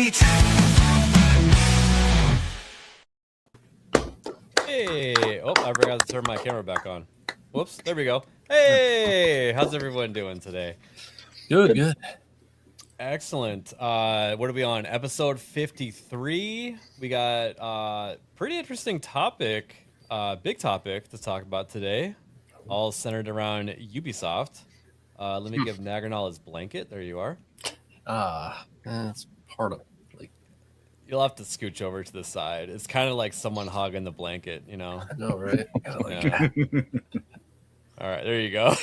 meet. Hey, oh, I forgot to turn my camera back on. Whoops, there we go. Hey, how's everyone doing today? Good. Excellent. What are we on? Episode 53. We got pretty interesting topic, big topic to talk about today, all centered around Ubisoft. Let me give Nagranal his blanket. There you are. That's part of like. You'll have to scooch over to the side. It's kind of like someone hogging the blanket, you know? I know, right? Yeah. All right, there you go.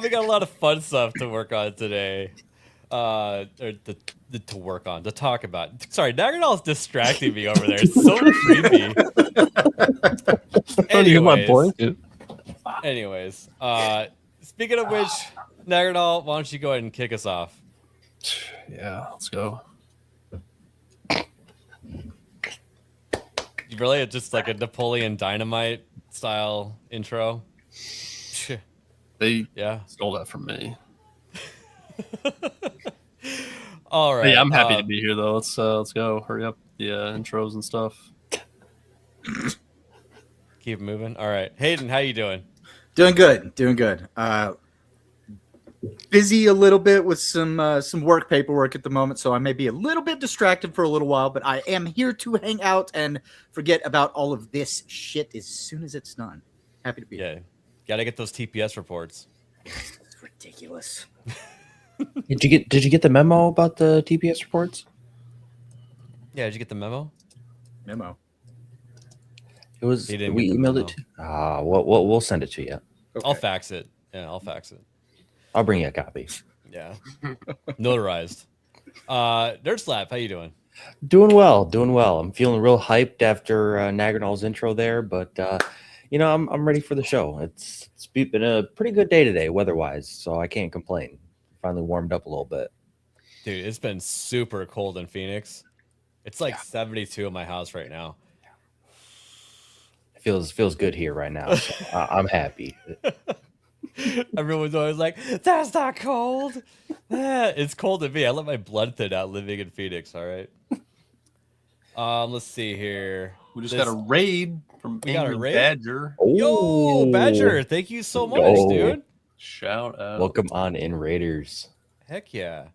We got a lot of fun stuff to work on today. To talk about. Sorry, Nagranal's distracting me over there. It's so creepy. Anyways, speaking of which, Nagranal, why don't you go ahead and kick us off? Yeah, let's go. Really, it's just like a Napoleon Dynamite style intro. They Yeah stole that from me. All right. Hey, I'm happy to be here though. Let's go. Hurry up the intros and stuff. Keep moving. All right, Hayden, how you doing? Doing good. Busy a little bit with some work paperwork at the moment, so I may be a little bit distracted for a little while, but I am here to hang out and forget about all of this shit as soon as it's done. Happy to be here. Gotta get those TPS reports. It's ridiculous. Did you get the memo about the TPS reports? Yeah, did you get the memo? It was He didn't we get the emailed memo. it to. We'll send it to you. Okay. I'll fax it. Yeah, I'll fax it. I'll bring you a copy. Yeah, notarized. Nerd Slap, how you doing? Doing well. I'm feeling real hyped after Nagranal's intro there, but I'm ready for the show. It's been a pretty good day today, weather-wise, so I can't complain. Finally warmed up a little bit. Dude, it's been super cold in Phoenix. It's like 72 in my house right now. It feels good here right now. So I'm happy. Everyone's always like, "That's not cold." It's cold to me. I let my blood thin out living in Phoenix. All right. Let's see here. We just got a raid from Angry Badger. Yo, Badger, thank you so much, dude. Shout out. Welcome on in, Raiders. Heck yeah.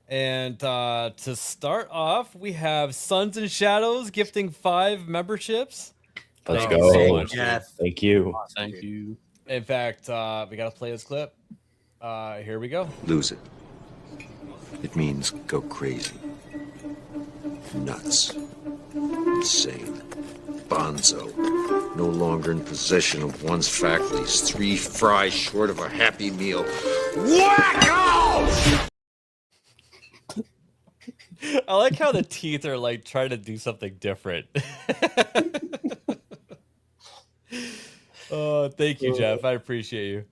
And to start off, we have Suns and Shadows gifting 5 memberships. Let's Thank go. you so much, Yeah. Thank you. Thank you. In fact, we got to play this clip. Here we go. Lose it. It means go crazy. Nuts. Insane. Bonzo. No longer in possession of one's faculties. 3 fries short of a happy meal. Wacko! I like how the teeth are like trying to do something different. Oh, thank you, Jeff. I appreciate you.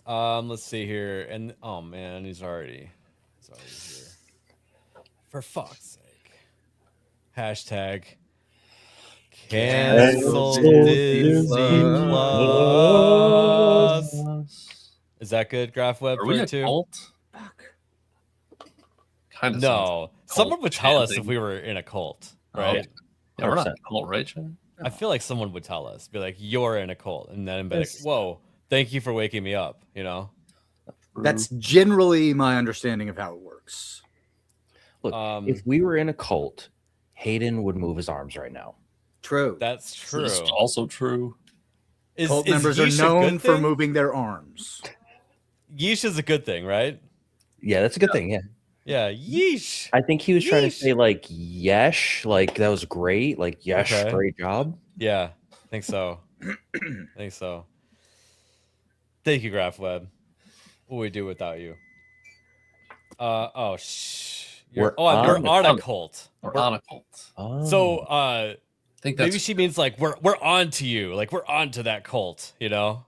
Let's see here. And oh man, he's already here. For fuck's sake. Hashtag cancel Disney Plus. Is that good, GraphWeb? Are we a too? cult? Kind of. No. Someone would tell us if we were in a cult, right? Yeah, we're not a cult, right, Chad? I feel like someone would tell us, be like, "You're in a cult," and then be like, "Whoa, thank you for waking me up." You know. That's generally my understanding of how it works. Look, if we were in a cult, Hayden would move his arms right now. True. That's true. It's also true. Cult members are yeesh a known good for thing? moving their arms. Yeesh is a good thing, right? Yeah, that's a good thing. Yeah. Yeah, yeesh. I think he was trying to Yeesh. say like yesh, like that was great, like yesh, Okay. great job. Yeah, I think so. Thank you, GraphWeb. What would we do without you? You're on a cult. We're on a cult. Oh. So I think that's maybe she means like we're on to you, like we're on to that cult, you know?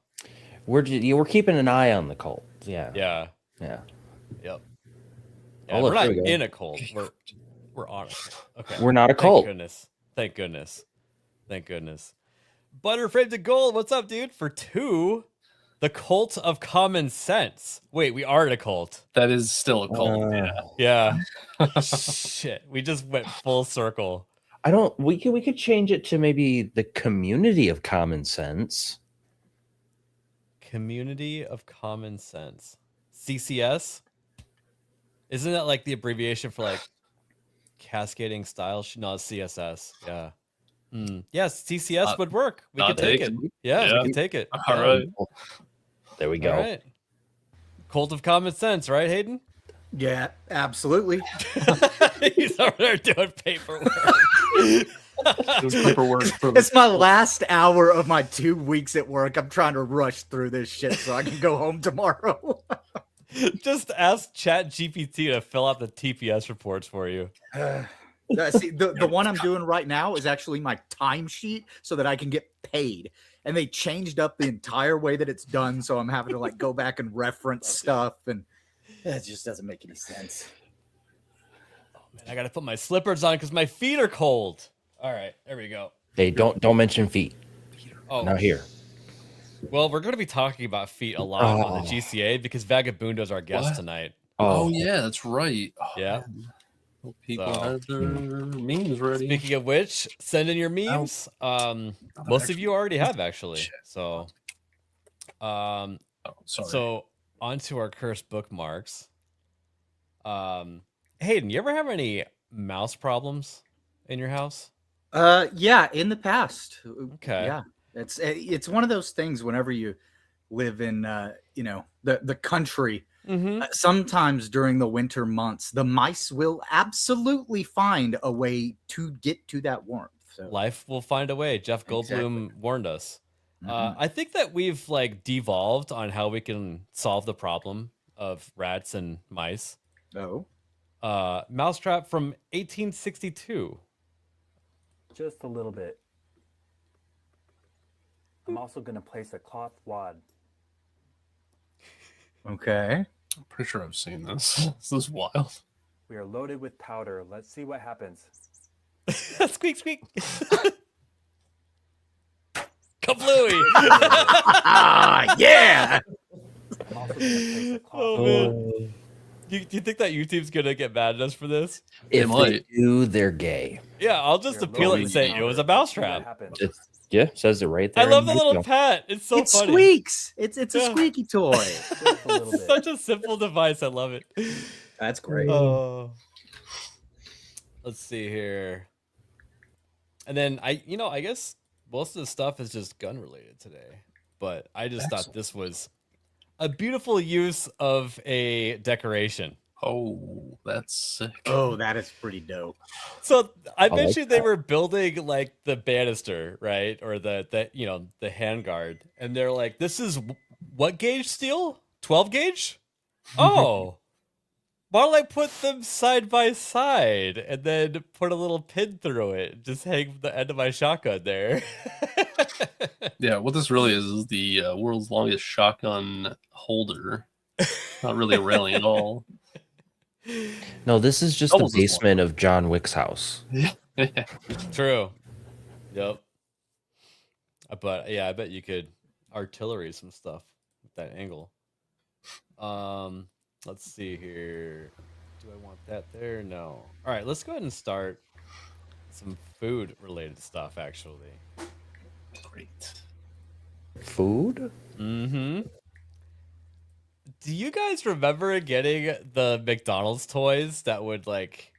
we're keeping an eye on the cult. Yeah. Yeah. Yeah. Yep. Oh, Yeah, look, we're not there we go. in a cult. We're on a cult. Okay. We're not a cult. Thank goodness. Butterframe to gold. What's up, dude? For 2. The Cult of Common Sense. Wait, we are in a cult. That is still a cult. Yeah. Shit. We just went full circle. I don't. We could change it to maybe the community of common sense. Community of Common Sense. CCS? Isn't that like the abbreviation for like cascading style? No, it's CSS. Yeah. Yes, CCS would work. We could take it. Yeah, we could take it. All right. There we go. All right. Cult of Common Sense, right, Hayden? Yeah, absolutely. He's over there doing paperwork. It's my last hour of my 2 weeks at work. I'm trying to rush through this shit so I can go home tomorrow. Just ask ChatGPT to fill out the TPS reports for you. See, the one I'm doing right now is actually my timesheet so that I can get paid. And they changed up the entire way that it's done, so I'm having to like go back and reference stuff, and it just doesn't make any sense. Oh man, I gotta put my slippers on because my feet are cold. All right, there we go. Hey, don't mention feet. Oh, Not here. Well, we're going to be talking about feet a lot on the GCA because Vagabundo's our guest tonight. Oh yeah, that's right. Oh, yeah. Hope people have their memes ready. Speaking of which, send in your memes. Most of you already have actually. So, sorry. So on to our cursed bookmarks. Hayden, you ever have any mouse problems in your house? Yeah, in the past. Okay. Yeah. It's one of those things whenever you live in the country. Sometimes during the winter months, the mice will absolutely find a way to get to that warmth. So. Life will find a way. Jeff Goldblum warned us. I think that we've like devolved on how we can solve the problem of rats and mice. Oh. Mousetrap from 1862. Just a little bit. I'm also going to place a cloth wad. Okay. I'm pretty sure I've seen this. This is wild. We are loaded with powder. Let's see what happens. Squeak, squeak. Kablooey. Yeah. I'm also going to place a cloth Oh, man. Do you think that YouTube's going to get mad at us for this? If might. they do, they're gay. Yeah, I'll just appeal it and say it was a mousetrap. Yeah, says it right there. I love the little pet. It's so It funny. squeaks. It's a squeaky toy. It's such a simple device. I love it. That's great. Oh. Let's see here. And then I guess most of the stuff is just gun related today. But I just thought this was a beautiful use of a decoration. Oh, that's sick. Oh, that is pretty dope. So I bet like you they were building like the banister, right? Or the handguard. And they're like, this is what gauge steel? 12 gauge? Oh. Why don't I put them side by side and then put a little pin through it and just hang the end of my shotgun there? Yeah, what this really is the world's longest shotgun holder. Not really a railing at all. No, this is just Almost the as basement of John Wick's house. True. Yep. But yeah, I bet you could artillery some stuff with that angle. Let's see here. Do I want that there? No. All right, let's go ahead and start some food related stuff actually. Great. Food? Mm-hmm. Do you guys remember getting the McDonald's toys that would like,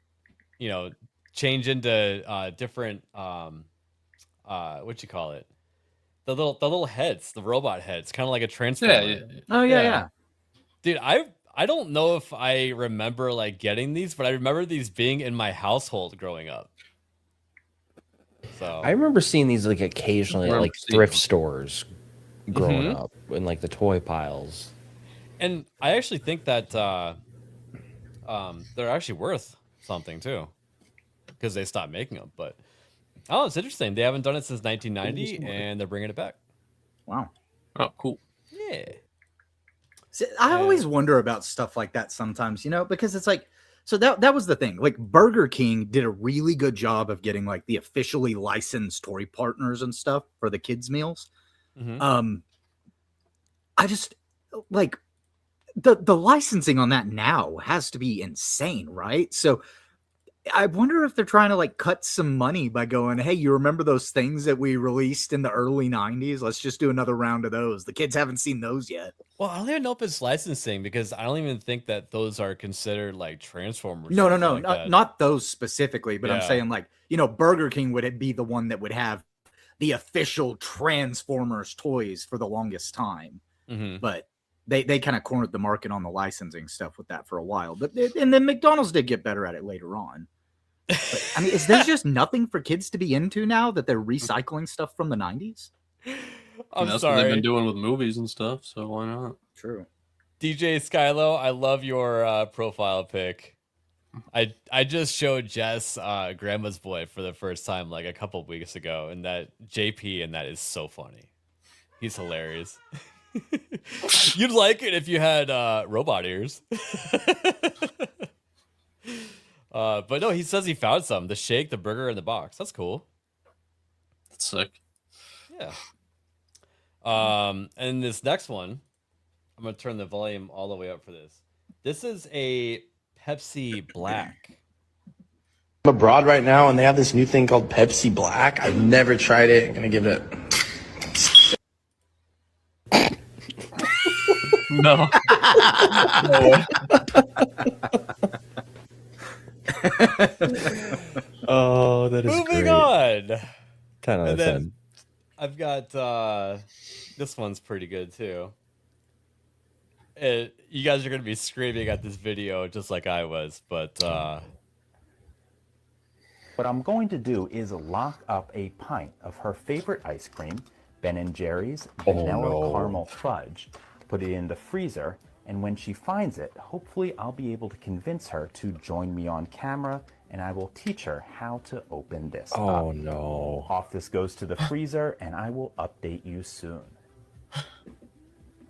change into different what you call it? The little heads, the robot heads, kind of like a transformer. Yeah. Oh yeah. Dude, I don't know if I remember like getting these, but I remember these being in my household growing up. So I remember seeing these like occasionally at like thrift stores growing up in like the toy piles. And I actually think that they're actually worth something too, because they stopped making them. But it's interesting. They haven't done it since 1990, and they're bringing it back. Wow. Oh, cool. Yeah. See, I always wonder about stuff like that sometimes, because it's like, so that was the thing. Like Burger King did a really good job of getting like the officially licensed toy partners and stuff for the kids' meals. Mm-hmm. I just like the licensing on that now has to be insane, right? So I wonder if they're trying to like cut some money by going, hey, you remember those things that we released in the early 90s? Let's just do another round of those. The kids haven't seen those yet. Well, I don't even know if it's licensing because I don't even think that those are considered like Transformers. No, or no, anything no, like not, that. not those specifically, but I'm Yeah. saying like, Burger King would be the one that would have the official Transformers toys for the longest time. Mhm. But they kind of cornered the market on the licensing stuff with that for a while. But and then McDonald's did get better at it later on. But, I mean, is there just nothing for kids to be into now that they're recycling stuff from the 90s? I'm That's what they've sorry. been doing with movies and stuff, so why not? True. DJ Skylo, I love your profile pic. I just showed Jess Grandma's Boy for the first time like a couple weeks ago, and that JP and that is so funny. He's hilarious. You'd like it if you had robot ears. But no, he says he found some. The shake, the burger, and the box. That's cool. That's sick. Yeah. And this next one, I'm gonna turn the volume all the way up for this. This is a Pepsi Black. I'm abroad right now, and they have this new thing called Pepsi Black. I've never tried it. I'm gonna give it. No. Oh, that is Moving great. on. 10 out of And then 10. I've got this one's pretty good too. You guys are gonna be screaming at this video just like I was, but What I'm going to do is lock up a pint of her favorite ice cream, Ben & Jerry's Vanilla no. Caramel Fudge, put it in the freezer, and when she finds it, hopefully I'll be able to convince her to join me on camera, and I will teach her how to open this Oh up. no. Off this goes to the freezer, and I will update you soon.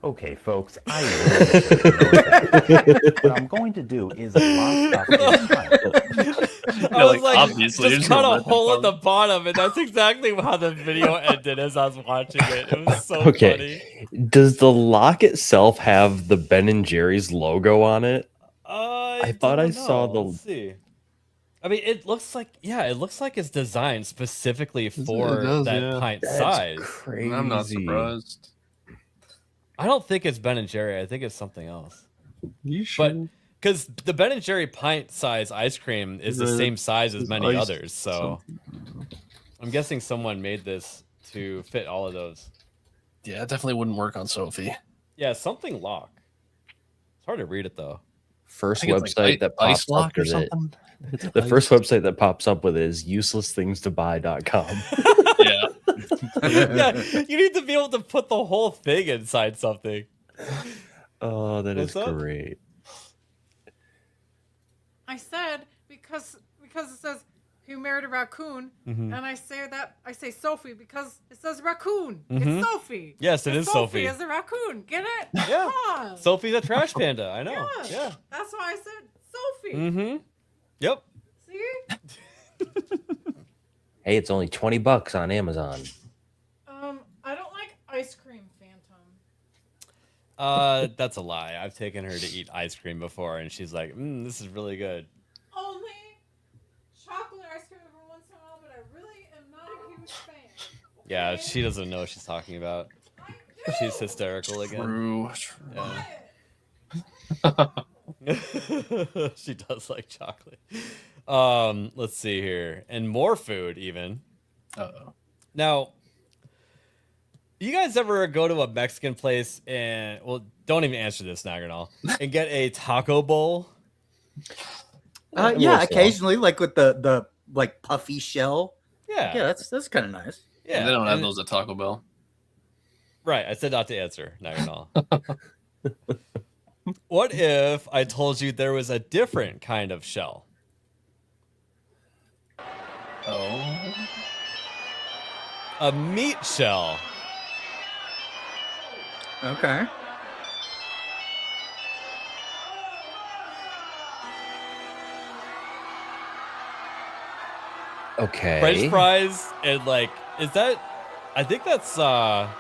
Okay, folks, I really should know that. What I'm going to do is lock up a pint. I was like, like, obviously, just there's cut no a method hole for at the bottom, and that's exactly how the video ended as I was watching it. It was so Okay. Does the lock itself have the Ben and Jerry's logo on it? funny. I thought I don't saw know. the- Let's see. I mean, it looks like it's designed specifically for does, that yeah. pint That's size. crazy. I'm not surprised. I don't think it's Ben and Jerry. I think it's something else. You But should. because the Ben and Jerry pint size ice cream is the The- same size as it's many iced others, so I'm guessing someone made this to fit all of those. Yeah, it definitely wouldn't work on Sophie. Yeah, something lock. It's hard to read it though. First I think it's like website that Ice pops Lock up or with it. something. The first website that pops up with it is uselessthingstobuy.com. Yeah. Yeah, you need to be able to put the whole thing inside something. Oh, that is What's up? great. I said because it says he married a raccoon, Mhm. and I say Sophie because it says raccoon. Mhm. It's Sophie. Yes, it So is Sophie. is a raccoon. Get it? Yeah. Come on. Sophie's a trash panda. I know. Yeah. Yeah. That's why I said Sophie. Mm-hmm. Yep. See? Hey, it's only $20 on Amazon. I don't like ice cream, Phantom. That's a lie. I've taken her to eat ice cream before, and she's like, "This is really good." Only chocolate ice cream every once in a while, but I really am not a huge fan. Yeah, Okay? she doesn't know what she's talking about. I do. She's hysterical again. True. Yeah. She does like chocolate. Let's see here. And more food, even. Uh-oh. Now, you guys ever go to a Mexican place and, well, don't even answer this, Nagranal, and get a taco bowl? Yeah, occasionally, like with the like puffy shell. Yeah. Yeah, that's kind of nice. Yeah. They don't have and- those at Taco Bell. Right. I said not to answer, Nagranal. What if I told you there was a different kind of shell? Oh. A meat shell. Okay. Okay. French fries and like, is that? I think that's That's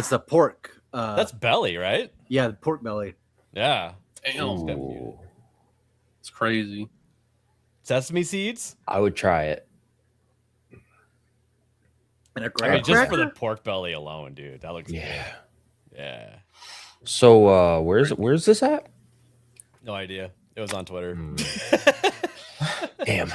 the pork That's belly, right? Yeah, the pork belly. Yeah. Damn, Ooh, it's crazy. Sesame seeds? I would try it. And a I graham mean, just for cracker? the pork belly alone, dude. That looks Yeah. good. Yeah. So where's this at? No idea. It was on Twitter. Damn.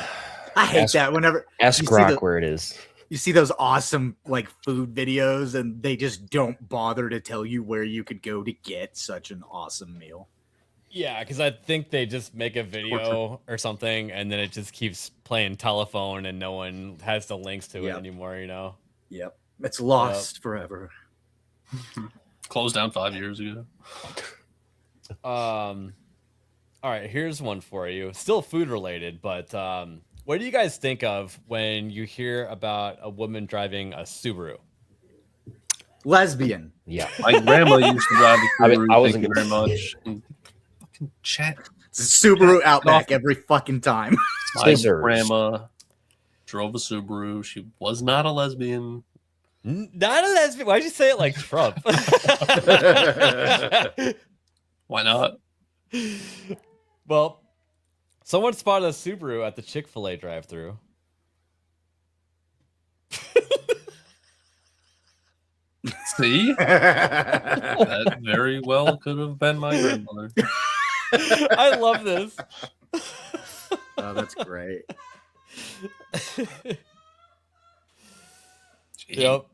I hate Ask- that whenever Ask you see Grok the- where it is. you see those awesome like food videos and they just don't bother to tell you where you could go to get such an awesome meal. Yeah, because I think they just make a video or something, and then it just keeps playing telephone, and no one has the links to it Yep. anymore. You know. Yep. It's lost forever. Closed down 5 years ago. All right, here's one for you. Still food related, but what do you guys think of when you hear about a woman driving a Subaru? Lesbian. Yeah. My grandma used to drive the I mean, Subaru. I Thank wasn't you gonna- very much. And fucking chat. It's a Subaru Outback every fucking time. My Scissors. grandma drove a Subaru. She was not a lesbian. Not a lesbian. Why'd you say it like Trump? Why not? Well, someone spotted a Subaru at the Chick-fil-A drive-thru. See? That very well could have been my grandmother. I love this. Oh, that's great. Yep,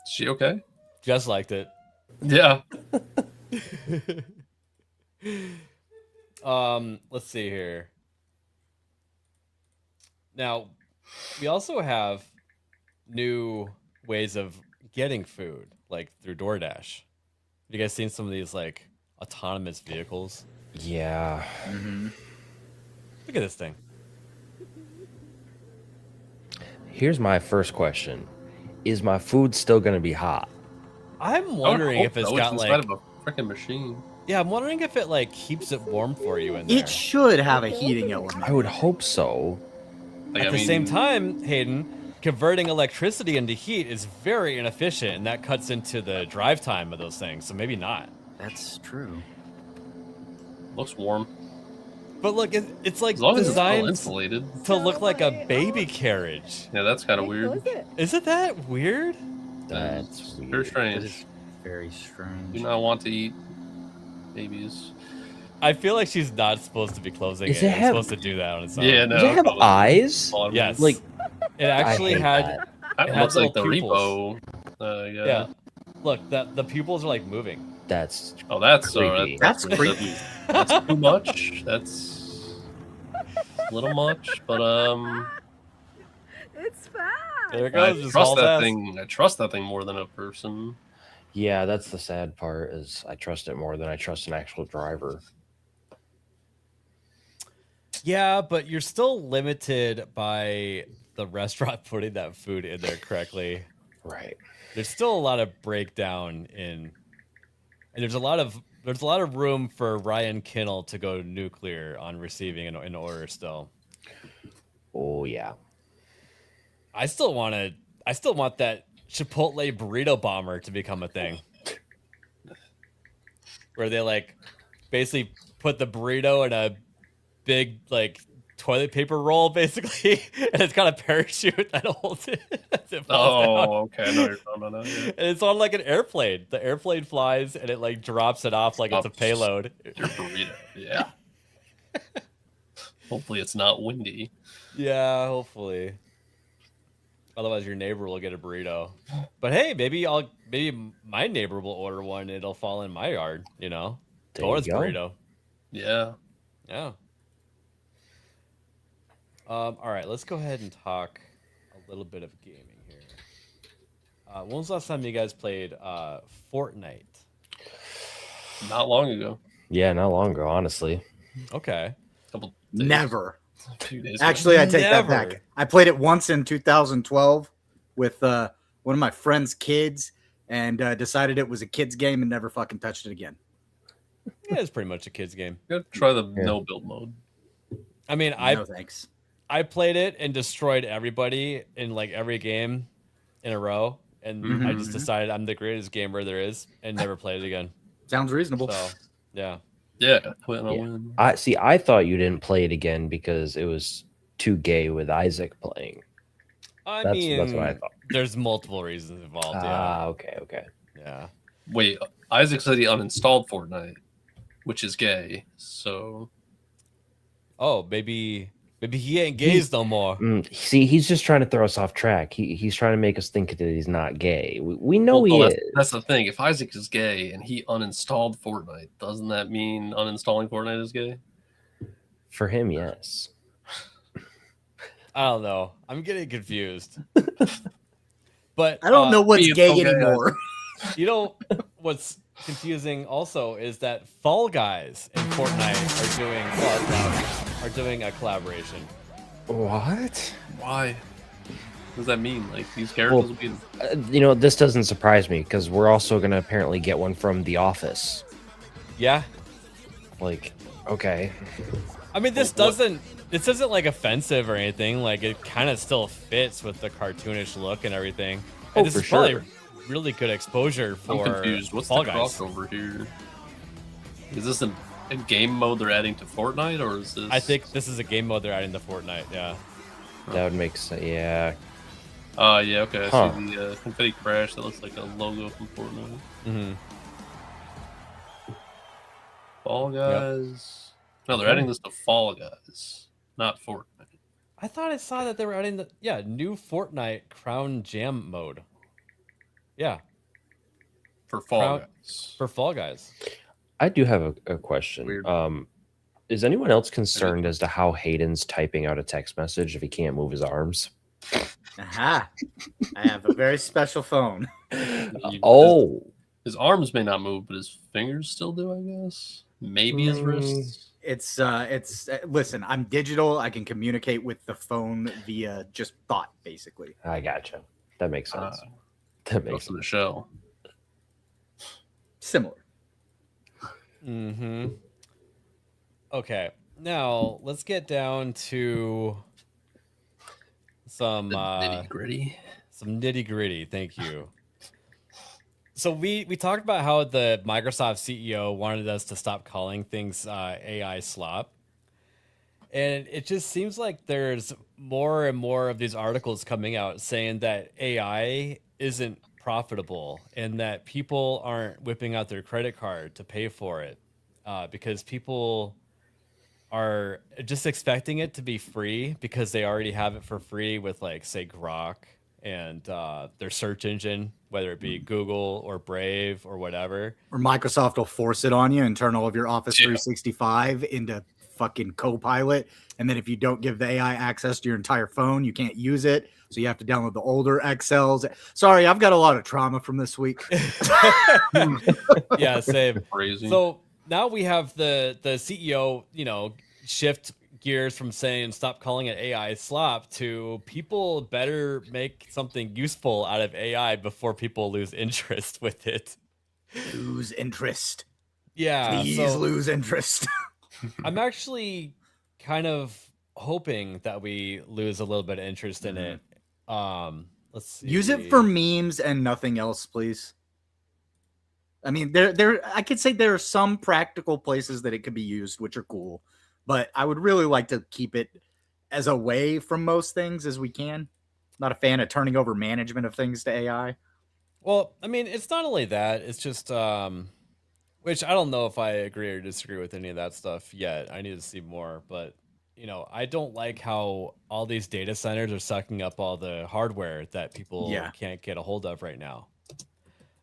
Is she okay? just liked it. Yeah. Let's see here. Now, we also have new ways of getting food, like through DoorDash. Have you guys seen some of these like autonomous vehicles? Yeah. Look at this thing. Here's my first question. Is my food still going to be hot? I'm wondering if it's got inside like, of a freaking machine. yeah, I'm wondering if it like keeps it warm for you in there. It should have a heating element. I would hope so. Like, At the same time, Hayden, converting electricity into heat is very inefficient, and that cuts into the drive time of those things. So maybe not. That's true. looks warm. But look, it's like As long as it's well designed insulated. to look like a baby carriage. Yeah, that's kind of weird. Isn't that weird? That's Very weird. strange. Very strange. Do not want to eat babies. I feel like she's not supposed to be closing Does it. it It's have- supposed to do that on its own. Yeah, no. Does it have probably. eyes? Yes. Like, It actually hate had. that. Kind it of has looks like the little repo. Yeah. Look, the pupils are like moving. That's Oh, that's Creepy. That's weird. creepy. That's too much. That's a little much, but It's fine. There it I goes. Just trust hauls that ass. thing. I trust that thing more than a person. yeah. That's the sad part. Is I trust it more than I trust an actual driver. Yeah, but you're still limited by the restaurant putting that food in there correctly. Right. There's still a lot of breakdown in, and there's a lot of room for Ryan Kinnell to go nuclear on receiving an order. Still, Oh yeah. I still want that Chipotle burrito bomber to become a thing, where they like basically put the burrito in a big like toilet paper roll basically, and it's got a parachute that holds it. As it falls down. Oh, okay. I know what you're talking about now. Yeah. And it's on like an airplane. The airplane flies and it like drops it off like it's a Stops. payload. Your burrito. Yeah. Hopefully it's not windy. Yeah, hopefully. Otherwise, your neighbor will get a burrito. But hey, maybe my neighbor will order one. And it'll fall in my yard. You know, There you bonus go. burrito. Yeah. Yeah. All right, let's go ahead and talk a little bit of gaming here. When was the last time you guys played Fortnite? Not long ago. Yeah. Not long ago, honestly. Okay. Couple days, Never. a few days ago. Actually, I take that Never. back. I played it once in 2012 with one of my friend's kids and decided it was a kid's game and never fucking touched it again. Yeah, it's pretty much a kid's game. You gotta try the Yeah. no build mode. I mean, No thanks. I played it and destroyed everybody in like every game in a row. and I just decided I'm the greatest gamer there is and never played it again. Sounds reasonable. So yeah. Yeah. I thought you didn't play it again because it was too gay with Isaac playing. That's what I thought. There's multiple reasons involved. Okay. Yeah. Wait, Isaac said he uninstalled Fortnite, which is gay. So. Oh, maybe he ain't gays no more. See, he's just trying to throw us off track. He's trying to make us think that he's not gay. We know he is. That's the thing. If Isaac is gay and he uninstalled Fortnite, doesn't that mean uninstalling Fortnite is gay? For him, yes. I don't know. I'm getting confused. But I don't know what's gay anymore. You know what's confusing also is that Fall Guys and Fortnite are doing a collaboration. What? Why? What does that mean? Like these characters will be. This doesn't surprise me because we're also going to apparently get one from The Office. Yeah. Like, okay. I mean, this isn't like offensive or anything. Like, it kind of still fits with the cartoonish look and everything. And this is probably really good exposure for I'm confused. What's Fall the Guys. crossover here? Is this a game mode they're adding to Fortnite, or is this? I think this is a game mode they're adding to Fortnite. Yeah. That would make sense. Yeah. Yeah. Okay. I see the confetti crash. That looks like a logo from Fortnite. Mm-hmm. Fall Guys. Yep. No, they're adding this to Fall Guys, not Fortnite. I thought I saw that they were adding the new Fortnite Crown Jam mode. Yeah. For Fall Guys. For Fall Guys. I do have a question. Weird. Is anyone else concerned as to how Hayden's typing out a text message if he can't move his arms? Aha! I have a very special phone. His arms may not move, but his fingers still do, I guess. Maybe his wrists. It's listen, I'm digital. I can communicate with the phone via just thought, basically. I gotcha. That makes sense. That makes sense. The show. Similar. Mm-hmm. Okay. Now let's get down to some nitty-gritty. Some nitty-gritty. Thank you. So we talked about how the Microsoft CEO wanted us to stop calling things AI slop. And it just seems like there's more and more of these articles coming out saying that AI isn't profitable and that people aren't whipping out their credit card to pay for it because people are just expecting it to be free because they already have it for free with, like, say, Grok and their search engine, whether it be Google or Brave or whatever. Or Microsoft will force it on you and turn all of your Office 365 into fucking Copilot. And then if you don't give the AI access to your entire phone, you can't use it. So you have to download the older Excels. Sorry, I've got a lot of trauma from this week. Yeah, same. Crazy. So now we have the CEO, shift gears from saying stop calling it AI slop to people better make something useful out of AI before people lose interest with it. Lose interest. Yeah. Please lose interest. I'm actually kind of hoping that we lose a little bit of interest in it. Let's see. Use it for memes and nothing else, please. I mean, I could say there are some practical places that it could be used, which are cool, but I would really like to keep it as away from most things as we can. Not a fan of turning over management of things to AI. Well, I mean, it's not only that, it's just, which I don't know if I agree or disagree with any of that stuff yet. I need to see more, but I don't like how all these data centers are sucking up all the hardware that people can't get a hold of right now.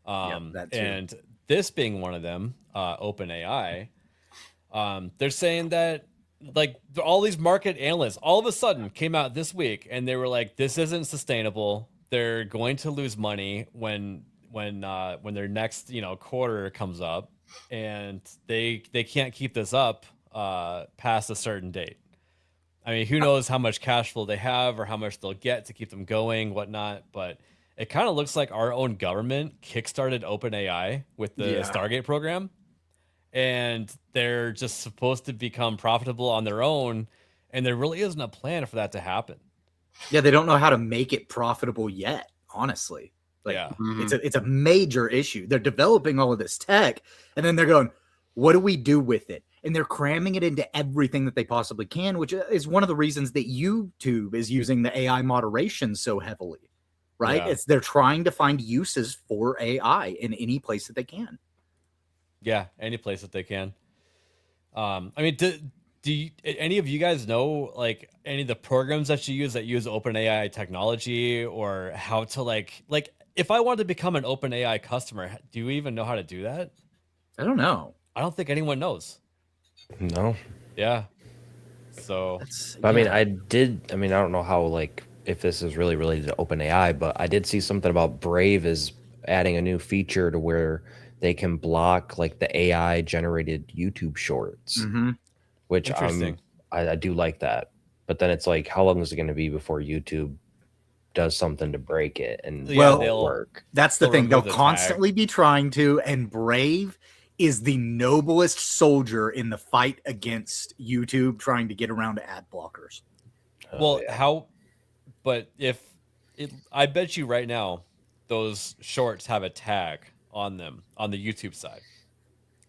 And this being one of them, OpenAI, they're saying that, like, all these market analysts all of a sudden came out this week and they were like, this isn't sustainable. They're going to lose money when their next quarter comes up, and they can't keep this up past a certain date. I mean, who knows how much cash flow they have or how much they'll get to keep them going, whatnot. But it kind of looks like our own government kickstarted OpenAI with the Stargate program, and they're just supposed to become profitable on their own, and there really isn't a plan for that to happen. Yeah, they don't know how to make it profitable yet, honestly. Like, Yeah. it's a major issue. They're developing all of this tech, and then they're going, what do we do with it? And they're cramming it into everything that they possibly can, which is one of the reasons that YouTube is using the AI moderation so heavily, right? Yeah. They're trying to find uses for AI in any place that they can. Yeah, any place that they can. I mean, do any of you guys know like any of the programs that you use OpenAI technology, or how to like if I wanted to become an OpenAI customer, do you even know how to do that? I don't know. I don't think anyone knows. No. Yeah. So, But, I mean, I don't know how, like, if this is really related to OpenAI, but I did see something about Brave is adding a new feature to where they can block like the AI generated YouTube shorts, which Interesting. I do like that. But then it's like, how long is it going to be before YouTube does something to break it and Yeah, it'll work? That's the they'll thing. They'll remove the constantly be trying to, and Brave is the noblest soldier in the fight against YouTube trying to get around ad blockers. Well, but I bet you right now, those shorts have a tag on them on the YouTube side,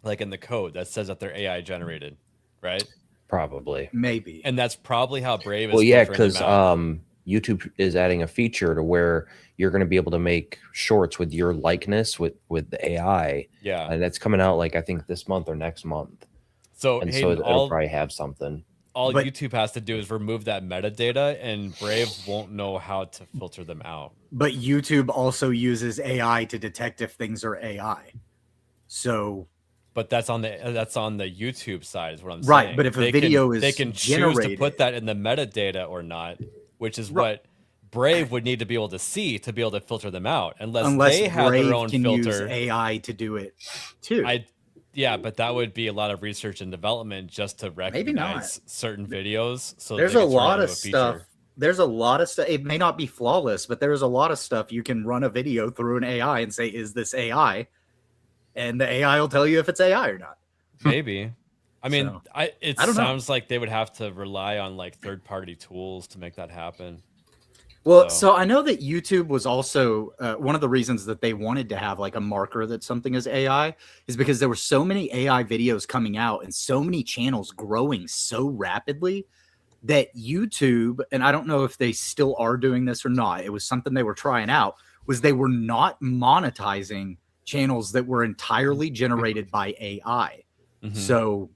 like in the code that says that they're AI generated, right? Probably. Maybe. And that's probably how Brave is. Well, yeah, filtering because them out. YouTube is adding a feature to where you're going to be able to make shorts with your likeness with the AI. Yeah. And that's coming out like I think this month or next month. So, And Hayden, so it'll probably have something. All YouTube has to do is remove that metadata, and Brave won't know how to filter them out. But YouTube also uses AI to detect if things are AI. So, but that's on the YouTube side, is what I'm saying. Right, but if a video is they can choose to put that in the metadata or not, which is what Brave would need to be able to see to be able to filter them out, unless they have Brave their own can filter. use AI to do it too. Yeah, but that would be a lot of research and development just to recognize certain videos. So there's a lot of stuff. There's a lot of stuff. It may not be flawless, but there's a lot of stuff you can run a video through an AI and say, "Is this AI?" And the AI will tell you if it's AI or not. Maybe. I mean, So, it I don't know. sounds like they would have to rely on like third-party tools to make that happen. Well, so I know that YouTube was also one of the reasons that they wanted to have like a marker that something is AI is because there were so many AI videos coming out and so many channels growing so rapidly that YouTube, and I don't know if they still are doing this or not, it was something they were trying out, was they were not monetizing channels that were entirely generated by AI. So,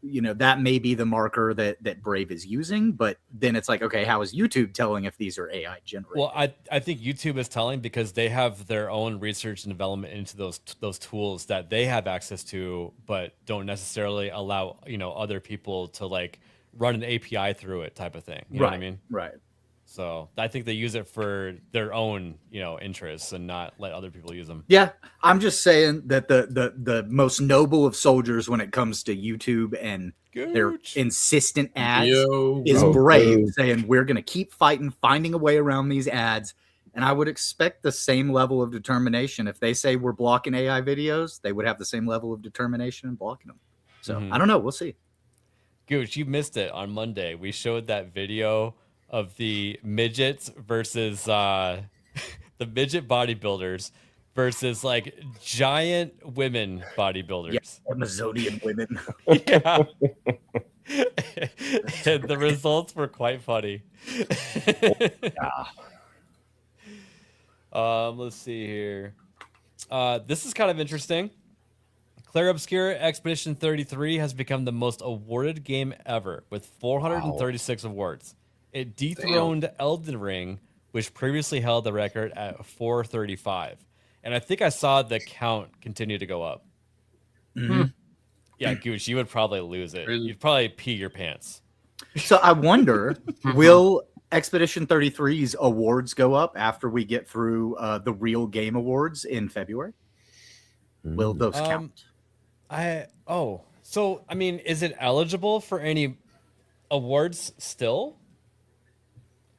you know, that may be the marker that Brave is using, but then it's like, okay, how is YouTube telling if these are AI generated? Well, I think YouTube is telling because they have their own research and development into those tools that they have access to, but don't necessarily allow, you know, other people to like run an API through it type of thing. You know what I mean? Right. So I think they use it for their own, you know, interests and not let other people use them. Yeah, I'm just saying that the most noble of soldiers when it comes to YouTube and their insistent ads is Brave, saying we're going to keep fighting, finding a way around these ads. And I would expect the same level of determination. If they say we're blocking AI videos, they would have the same level of determination in blocking them. So I don't know. We'll see. Gooch, you missed it on Monday. We showed that video of the midgets versus the midget bodybuilders versus like giant women bodybuilders. Yeah, Amazonian women. Yeah. And the results were quite funny. Let's see here. This is kind of interesting. Claire Obscure Expedition 33 has become the most awarded game ever with 436 awards. It dethroned Elden Ring, which previously held the record at 435. And I think I saw the count continue to go up. Yeah, Gooch, you would probably lose it. You'd probably pee your pants. So I wonder, will Expedition 33's awards go up after we get through the real game awards in February? Will those count? So I mean, is it eligible for any awards still?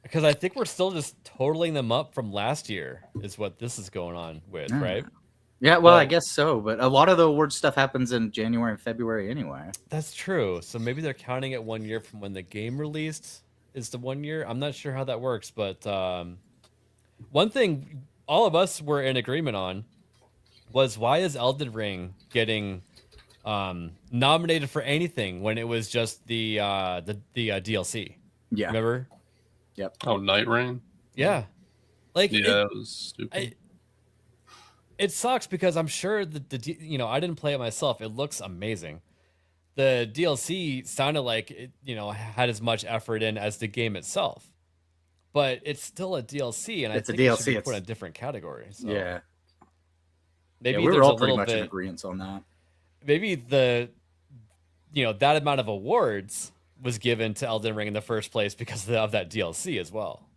Because I think we're still just totaling them up from last year is what this is going on with, right? Yeah, well, I guess so. But a lot of the award stuff happens in January and February anyway. That's true. So maybe they're counting it 1 year from when the game released is the 1 year. I'm not sure how that works, but one thing all of us were in agreement on was, why is Elden Ring getting nominated for anything when it was just the DLC? Yeah. Remember? Oh, Night Rain. Yeah. Like Yeah, it was stupid. it sucks because I'm sure you know, I didn't play it myself. It looks amazing. The DLC sounded like it, you know, had as much effort in as the game itself, but it's still a DLC, and It's a I think it should DLC, be put in a it's- different category. So Yeah. maybe we were there's all a pretty little much in bit. agreement on that. Maybe the, you know, that amount of awards was given to Elden Ring in the first place because of that DLC as well.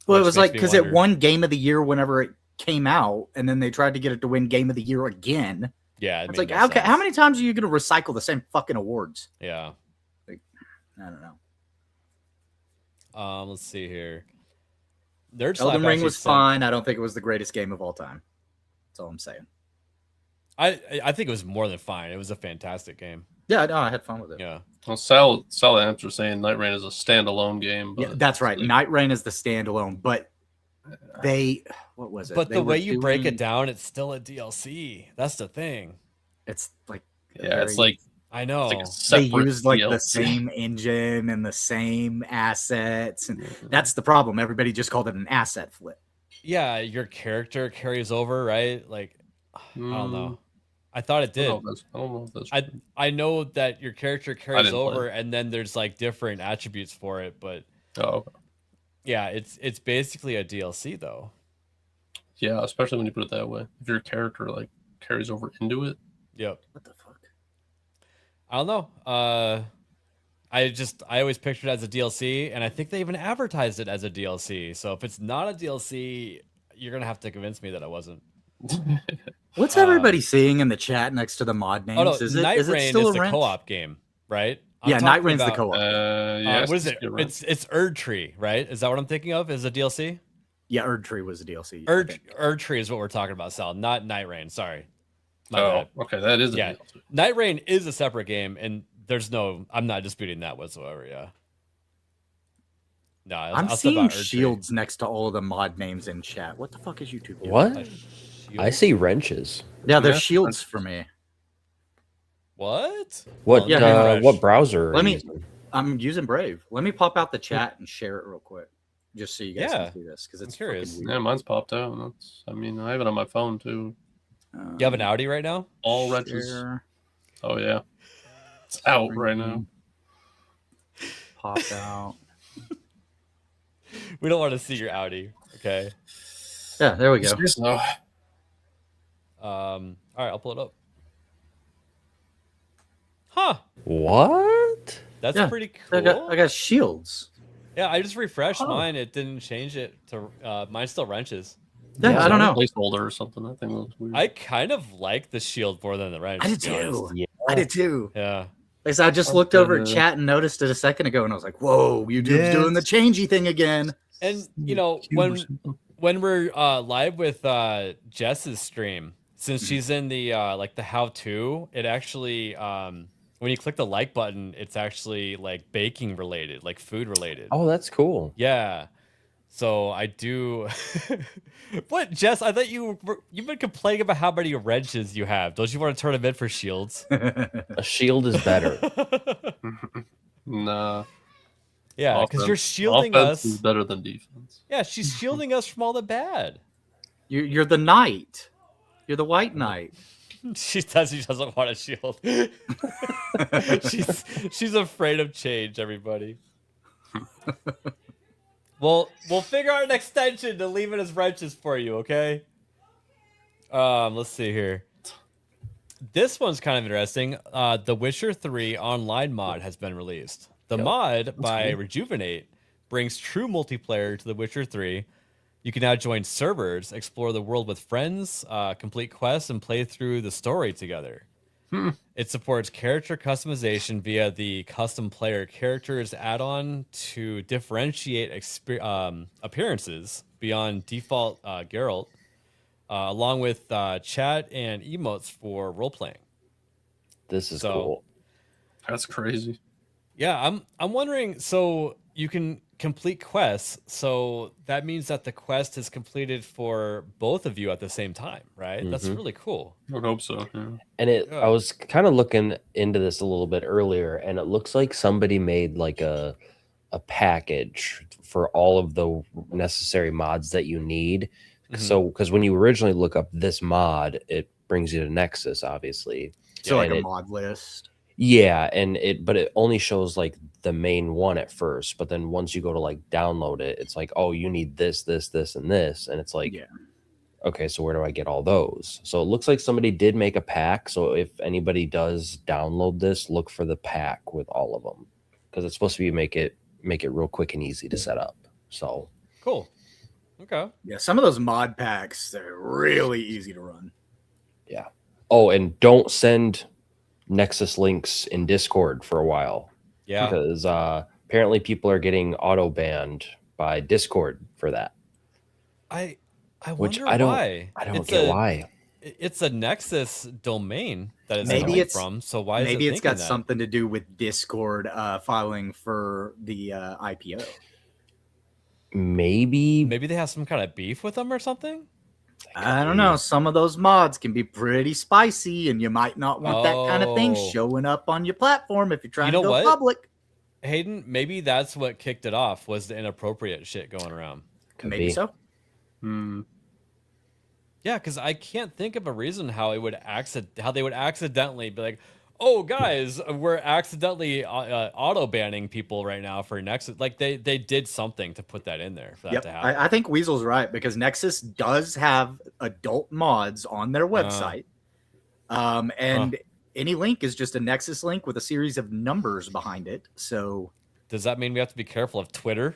Well, it Which was makes like me because it wonder- won Game of the Year whenever it came out, and then they tried to get it to win Game of the Year again. Yeah, It's like, how many times are you going to recycle the same fucking awards? Yeah. I don't know. Let's see here. Nerd Elden Slap Ring actually was said- fine. I don't think it was the greatest game of all time. That's all I'm saying. I think it was more than fine. It was a fantastic game. Yeah, no, I had fun with it. Yeah. Well, Sal answered saying Night Rain is a standalone game. But Yeah, that's right. like, Night Rain is the standalone, but what was it? But They the were way you break doing- it down, it's still a DLC. That's the thing. it's like yeah, it's like I know. it's like a they separate used like the DLC. same engine and the same assets, and that's the problem. Everybody just called it an asset flip. Yeah, your character carries over, right? Like, I don't know. I thought it I did. don't know if that's true. I know that your character carries didn't play. over, and then there's like different attributes for it, but Oh, okay. yeah, it's basically a DLC though. Yeah, especially when you put it that way. If your character like carries over into it. Yep. What the fuck? I don't know. I always pictured it as a DLC, and I think they even advertised it as a DLC. So if it's not a DLC, you're gonna have to convince me that it wasn't. What's everybody seeing in the chat next to the mod names? Oh no, is it Night is it Rain still is a the wrench? co-op game, right? Yeah, I'm Night talking Rain's the about, co-op. Yeah. what is it? It's Erd Tree, right? Is that what I'm thinking of? Is a DLC? Yeah, Erd Tree was a DLC. I Erd think. Tree is what we're talking about, Sal, not Night Rain. Sorry. My Oh, bad. okay. That is a Yeah. DLC. Night Rain is a separate game, and I'm not disputing that whatsoever. Yeah. No, I'm I'll step seeing out Erd Tree. shields next to all of the mod names in chat. What the fuck is YouTube doing? What? A I shield? see wrenches. Yeah, there's Yeah, shields for me. What? What? Yeah, refresh. What browser? Let are me- you using? I'm using Brave. Let me pop out the chat and share it real quick, just so you guys Yeah, can see this because it's curious. fucking Yeah, weird. mine's popped out. I mean, I have it on my phone too. You have an Audi right now? All wrenches. Share, Oh yeah, it's out right now. pop out. We don't want to see your Audi. Okay. Yeah, there we go. Yes, no. All right, I'll pull it up. Huh. What? That's Yeah, pretty cool. I got shields. Yeah, I just refreshed Oh. mine. It didn't change it to mine still wrenches. Yeah, I don't know. Placeholder or something. I think that was weird. I kind of like the shield more than the wrench. I did to be honest. too. Yeah. I did too. Yeah. Like, I just looked over at chat and noticed it a second ago, and I was like, "Whoa, YouTube's doing the changey thing again." And you know, when we're live with Jess's stream, since she's in the like the how-to, it actually when you click the like button, it's actually like baking related, like food related. Oh, that's cool. Yeah. So I do. What, Jess? I thought you've been complaining about how many wrenches you have. Don't you want to turn them in for shields? A shield is better. Nah. Yeah, because you're Offense- shielding offense us. is better than defense. Yeah, she's shielding us from all the bad. You're the knight. You're the white knight. She doesn't want a shield. she's afraid of change, everybody. We'll figure out an extension to leave it as wrenches for you, okay? Let's see here. This one's kind of interesting. The Witcher 3 online mod has been released. The mod by Rejuvenate brings true multiplayer to The Witcher 3. You can now join servers, explore the world with friends, complete quests, and play through the story together. It supports character customization via the custom player characters add-on to differentiate appearances beyond default Geralt, along with chat and emotes for role-playing. This is So- cool. That's crazy. Yeah, I'm wondering. So you can complete quests. So that means that the quest is completed for both of you at the same time, right? That's Mhm. really cool. I would hope so. Yeah. And Yeah. I was kind of looking into this a little bit earlier, and it looks like somebody made like a package for all of the necessary mods that you need. Mhm. So, because when you originally look up this mod, it brings you to Nexus, obviously. So like And a mod list. Yeah, but it only shows like the main one at first, but then once you go to like download it, it's like, oh, you need this, this, this, and this, and it's like, Yeah. okay, so where do I get all those? So it looks like somebody did make a pack. So if anybody does download this, look for the pack with all of them, because it's supposed to be make it real quick and easy to set up. So Cool. Okay. Yeah, some of those mod packs, they're really easy to run. yeah. Oh, and don't send Nexus links in Discord for a while. Yeah. Because apparently people are getting auto banned by Discord for that. I Which wonder why. I don't get why. It's a Nexus domain that it's Maybe coming it's from. So why maybe is it it's got thinking that? something to do with Discord filing for the IPO. Maybe Maybe they have some kind of beef with them or something. I don't know. Some of those mods can be pretty spicy, and you might not want that kind of thing Oh. showing up on your platform if you're trying You know to go what? public. Hayden, maybe that's what kicked it off was the inappropriate shit going around. Could Maybe be. so. Hmm. Yeah, because I can't think of a reason how they would accidentally be like, "Oh, guys, we're accidentally auto banning people right now for Nexus." Like they did something to put that in there for that Yep. to happen. I think Weasel's right because Nexus does have adult mods on their website. And any link is just a Nexus link with a series of numbers behind it. So, Does that mean we have to be careful of Twitter?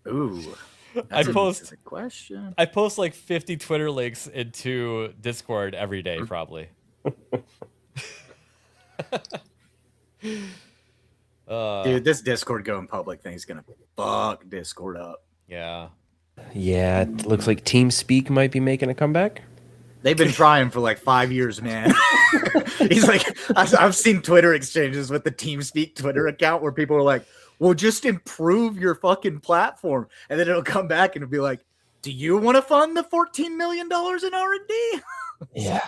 ooh. I That's post a question. I post like 50 Twitter links into Discord every day, probably. Dude, this Discord going public thing is going to fuck Discord up. Yeah. Yeah, it looks like TeamSpeak might be making a comeback. They've been trying for like 5 years, man. He's like, I've seen Twitter exchanges with the TeamSpeak Twitter account where people are like, well, just improve your fucking platform. And then it'll come back and it'll be like, do you want to fund the $14 million in R&D? Yeah.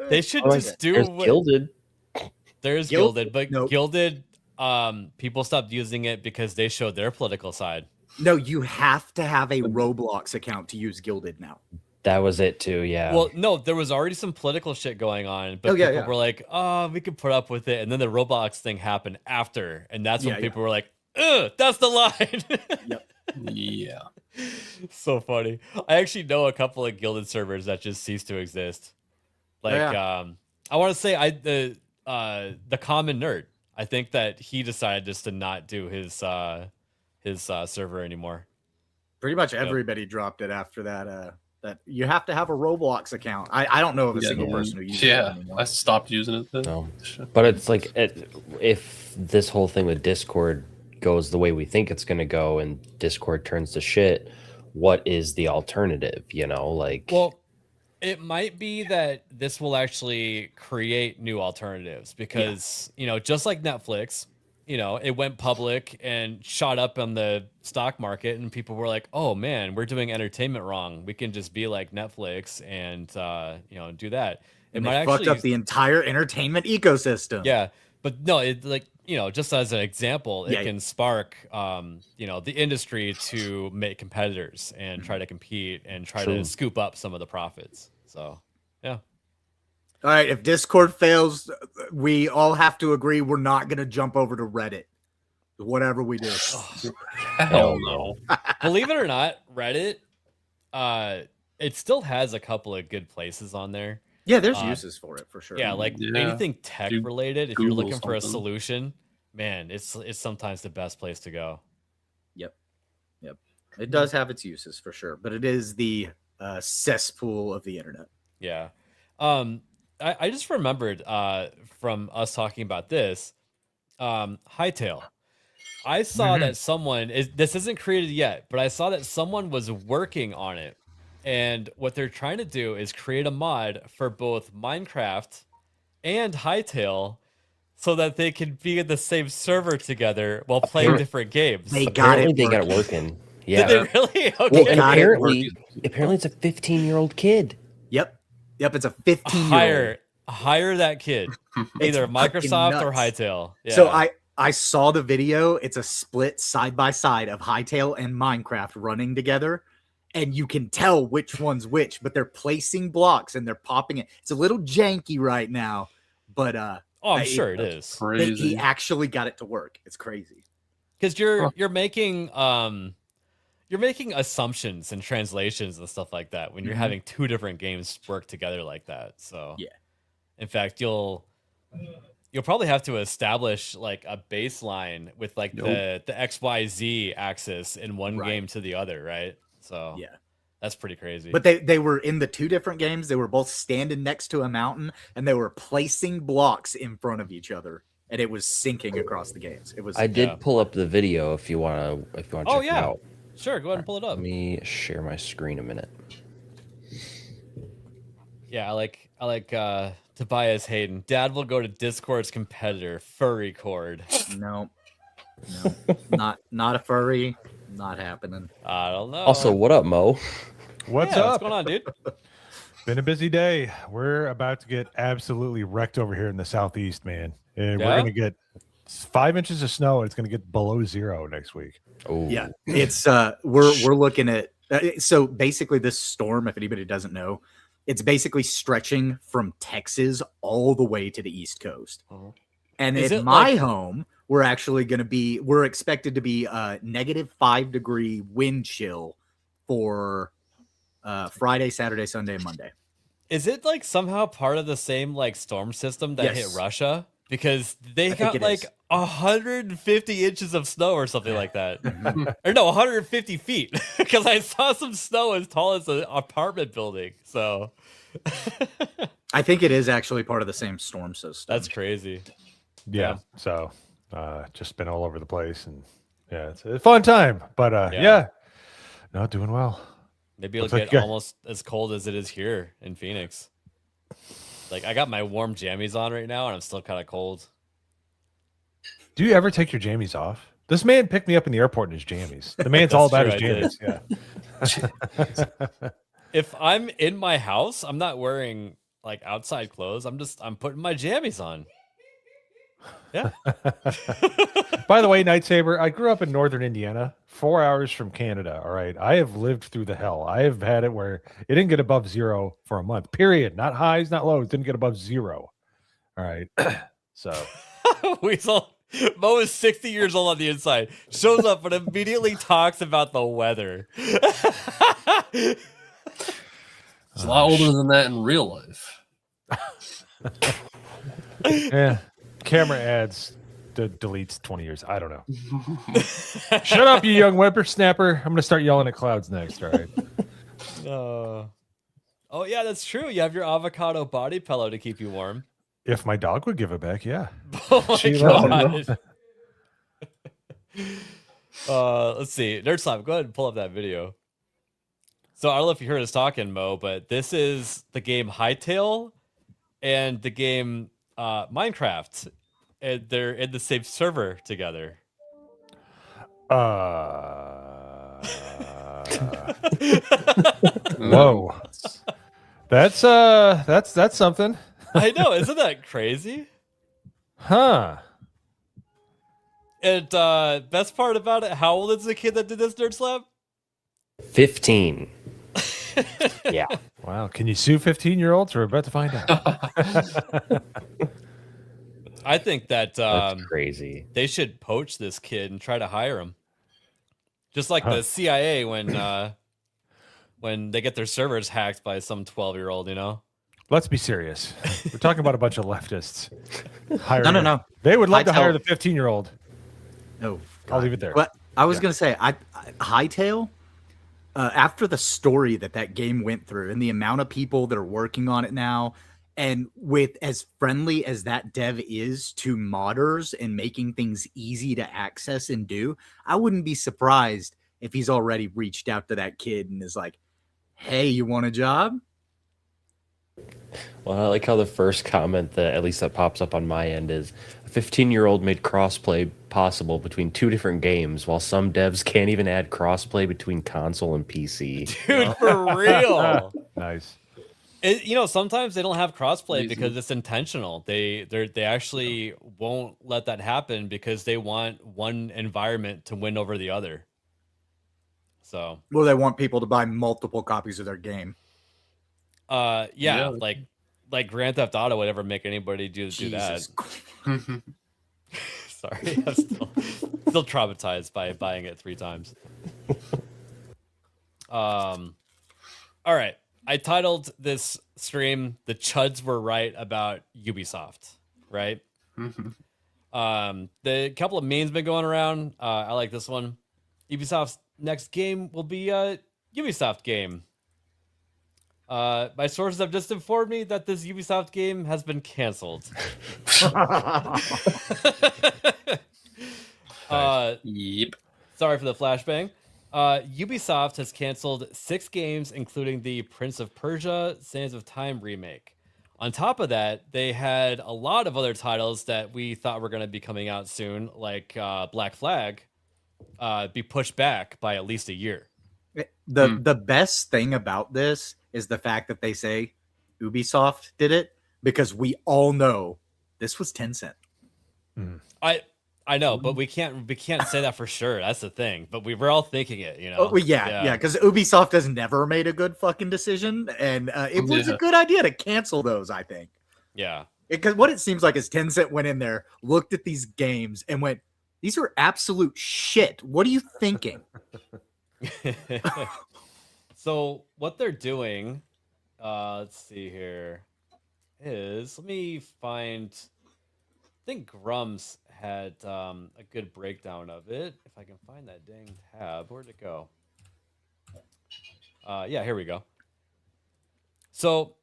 They should Oh, just do there's what Gilded. there's Gilded? Gilded, but Nope. Gilded people stopped using it because they showed their political side. No, you have to have a Roblox account to use Gilded now. That was it too, yeah. Well, no, there was already some political shit going on, but Oh, yeah, people yeah. were like, "Oh, we could put up with it." And then the Roblox thing happened after, and that's when Yeah, people were like, "Ugh, that's the line." Yep. Yeah. So funny. I actually know a couple of Gilded servers that just ceased to exist. Like, Yeah. I want to say the common nerd. I think that he decided just to not do his server anymore. Pretty much everybody dropped it after that. That you have to have a Roblox account. I don't know of a single person who uses it Yeah, anymore. I stopped using it then. No. But it's like if this whole thing with Discord goes the way we think it's going to go and Discord turns to shit, what is the alternative, you know? Like, Well, it might be that this will actually create new alternatives because, you know, just like Netflix, you know, it went public and shot up on the stock market and people were like, "Oh man, we're doing entertainment wrong. We can just be like Netflix and you know, do that." It And might they fucked actually up the entire entertainment ecosystem. Yeah, but no, it like, you know, just as an example, it Yeah. can spark you know, the industry to make competitors and try to compete and try True. to scoop up some of the profits. So, yeah. All right, if Discord fails, we all have to agree we're not going to jump over to Reddit. Whatever we do. Hell no. Believe it or not, Reddit it still has a couple of good places on there. Yeah, there's uses for it for sure. Yeah, like Yeah. anything tech Do related, if you're Google looking for a something. solution, man, it's sometimes the best place to go. It does have its uses for sure, but it is the cesspool of the internet. Yeah. I just remembered from us talking about this, Hytale. I saw that someone this isn't created yet, but I saw that someone was working on it. And what they're trying to do is create a mod for both Minecraft and Hytale so that they can be in the same server together while playing different games. They got Apparently it. they got it working. working. Yeah. Did they really? Okay. Well, and got it apparently it's a 15-year-old kid. Yep. It's a 15-year-old. Hire that kid, either Microsoft or Hytale. Yeah. So I saw the video. It's a split side by side of Hytale and Minecraft running together, and you can tell which one's which. But they're placing blocks and they're popping it. It's a little janky right now, but I'm sure it is. Crazy. He actually got it to work. It's crazy Because you're making assumptions and translations and stuff like that when you're having two different games work together like that. So yeah. In fact, you'll probably have to establish like a baseline with like the XYZ axis in one game to the other, right? So yeah, that's pretty crazy. But they were in the two different games. They were both standing next to a mountain and they were placing blocks in front of each other, and it was syncing across the games. It was. I did pull up the video if you want to check it out. Sure, go ahead and pull it up. Let me share my screen a minute. Yeah, I like Tobias Hayden. Dad will go to Discord's competitor, Furry Cord. No, not a furry. Not happening. I don't know. Also, what up, Mo? What's up? What's going on, dude? Been a busy day. We're about to get absolutely wrecked over here in the southeast, man. And we're Yeah? gonna get 5 inches of snow, and it's gonna get below zero next week. Oh, Yeah, it's we're looking at so basically this storm, if anybody doesn't know, it's basically stretching from Texas all the way to the East Coast. And Is at it my like- home, we're expected to be -5-degree wind chill for Friday, Saturday, Sunday, and Monday. Is it like somehow part of the same like storm system that hit Yes. Russia? Because they think got it like is. 150 inches of snow or something like that. Or no, 150 feet. Because I saw some snow as tall as an apartment building. So I think it is actually part of the same storm system. that's crazy. Yeah. So just been all over the place, and yeah, it's a fun time. But yeah, not doing well. Maybe it'll Looks like get you got- almost as cold as it is here in Phoenix. Like I got my warm jammies on right now and I'm still kind of cold. Do you ever take your jammies off? This man picked me up in the airport in his jammies. The man's all about That's his true, jammies. Yeah. If I'm in my house, I'm not wearing like outside clothes. I'm putting my jammies on. Yeah. By the way, Nightsaber, I grew up in northern Indiana, 4 hours from Canada. All right. I have lived through the hell. I have had it where it didn't get above zero for a month, period. Not highs, not lows. Didn't get above zero. All right. So Weasel. Mo is 60 years old on the inside. Shows up but immediately talks about the weather. It's a lot older than that in real life. yeah. Camera ads deletes 20 years. I don't know. Shut up, you young whippersnapper. I'm going to start yelling at clouds next. All right. Oh yeah, that's true. You have your avocado body pillow to keep you warm. If my dog would give it back, yeah. Oh my She loves god. Let's see. Nerdslap, go ahead and pull up that video. So I don't know if you heard us talking, Mo, but this is the game Hytale and the game Minecraft. And they're in the same server together. Whoa. That's something. I know, isn't that crazy? Huh. And best part about it, how old is the kid that did this, Nerdslap? 15. Yeah. Wow. Can you sue 15-year-olds? We're about to find out. I think that That's crazy. they should poach this kid and try to hire him. Just like the CIA when they get their servers hacked by some 12-year-old, you know? Let's be serious. We're talking about a bunch of leftists. No. They would love to Hytale- hire the 15-year-old. No, I'll leave it there. But I was gonna say, Hytale. After the story that game went through, and the amount of people that are working on it now, and with as friendly as that dev is to modders and making things easy to access and do, I wouldn't be surprised if he's already reached out to that kid and is like, "Hey, you want a job?" Well, I like how the first comment that at least that pops up on my end is a 15-year-old made crossplay possible between 2 different games, while some devs can't even add crossplay between console and PC. Dude, for real. Nice. Sometimes they don't have crossplay Lazy. because it's intentional. They actually won't let that happen because they want one environment to win over the other. So, Well, they want people to buy multiple copies of their game. yeah, like Grand Theft Auto would ever make anybody do that. Sorry, I'm still traumatized by buying it 3 times. All right. I titled this stream "The Chuds Were Right About Ubisoft," right? The couple of memes been going around. I like this one. Ubisoft's next game will be a Ubisoft game. My sources have just informed me that this Ubisoft game has been canceled. Yep. Sorry for the flashbang. Ubisoft has canceled 6 games, including the Prince of Persia: Sands of Time remake. On top of that, they had a lot of other titles that we thought were going to be coming out soon, like Black Flag, be pushed back by at least a year. The best thing about this is the fact that they say Ubisoft did it, because we all know this was Tencent. I know, but we can't say that for sure. That's the thing. But we were all thinking it, you know. Oh, yeah, because Ubisoft has never made a good fucking decision, and it was a good idea to cancel those, I think. Yeah. Because what it seems like is Tencent went in there, looked at these games, and went, "These are absolute shit. What are you thinking?" So what they're doing, let's see here, is let me find. I think Grums had a good breakdown of it. If I can find that dang tab, where'd it go? Yeah, here we go. So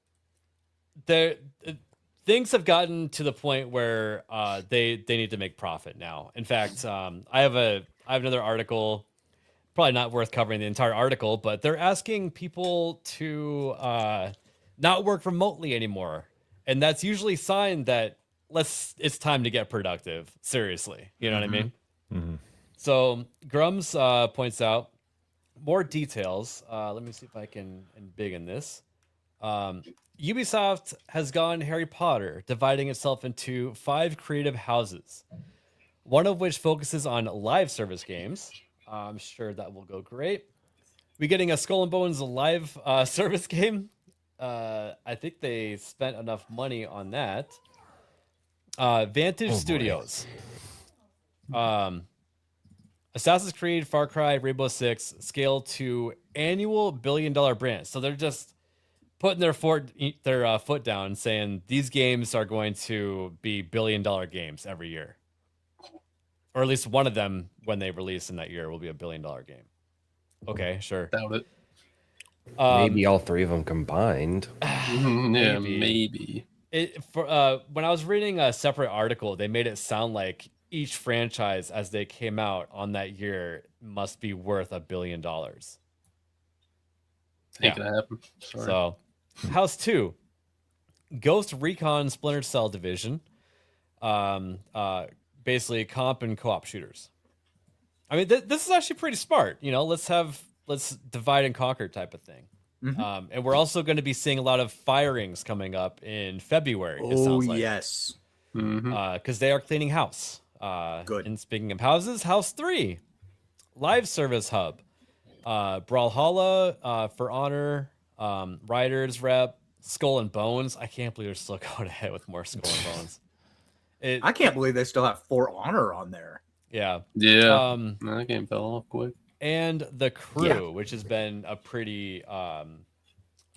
things have gotten to the point where they need to make profit now. In fact, I have another article. Probably not worth covering the entire article, but they're asking people to not work remotely anymore, and that's usually a sign that it's time to get productive. Seriously, you know what I mean? Mm-hmm. So Grums points out more details. Let me see if I can big in this. Ubisoft has gone Harry Potter, dividing itself into 5 creative houses, one of which focuses on live service games. I'm sure that will go great. We getting a Skull and Bones live service game. I think they spent enough money on that. Vantage Studios. Assassin's Creed, Far Cry, Rainbow Six scale to annual billion-dollar brands. So they're just putting their foot down, saying these games are going to be billion-dollar games every year. Or at least one of them, when they release in that year, will be a billion-dollar game. Okay, sure. Doubt it. Maybe all 3 of them combined. Yeah, maybe. When I was reading a separate article, they made it sound like each franchise as they came out on that year must be worth $1 billion. Ain't gonna happen. Sorry. So, House 2, Ghost Recon Splinter Cell Division. Basically comp and co-op shooters. I mean, this is actually pretty smart. You know, let's divide and conquer type of thing. Mm-hmm. And we're also going to be seeing a lot of firings coming up in February. It sounds like. Yes. Because they are cleaning house. Good. And speaking of houses, House 3, live service hub, Brawlhalla, For Honor, Riders Rep, Skull and Bones. I can't believe they're still going ahead with more Skull and Bones. I can't believe they still have For Honor on there. Yeah. Yeah. That game fell off quick. And The Crew, which has been a pretty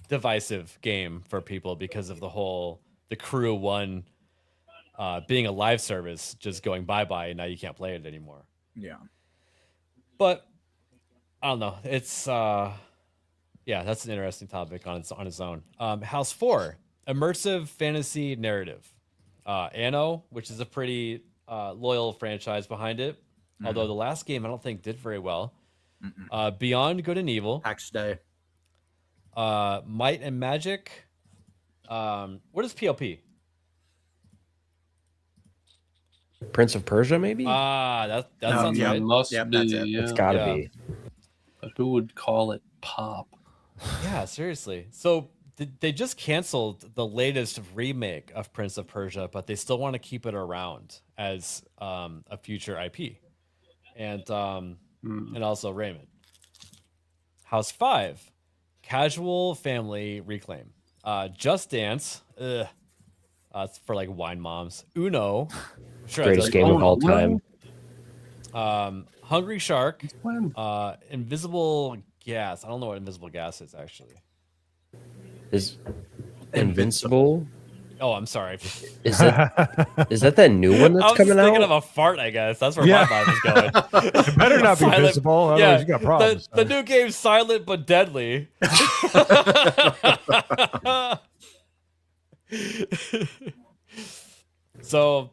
divisive game for people because of The Crew 1 being a live service just going bye-bye, and now you can't play it anymore. Yeah. But I don't know. It's that's an interesting topic on its own. House 4, immersive fantasy narrative. Anno, which is a pretty loyal franchise behind it. Although the last game I don't think did very well. Beyond Good and Evil. PAX Day. Might and Magic. What is PLP? Prince of Persia, maybe? That sounds yeah. right. Must Yep, be. that's it. Yeah. It's gotta Yeah. be. But who would call it pop? Yeah, seriously. So they just canceled the latest remake of Prince of Persia, but they still want to keep it around as a future IP, and also Raymond. House 5, casual family reclaim. Just Dance, it's for like wine moms. Uno, sure, Greatest game of all time. Hungry Shark, When? Invisible Gas. I don't know what Invisible Gas is actually. Is Invincible? Oh, I'm sorry. Is that new one that's I was coming thinking out? of a fart, I guess. That's where Yeah. my mind was going. It better not be Silent- visible, otherwise you got problems. The new game's silent but deadly. So,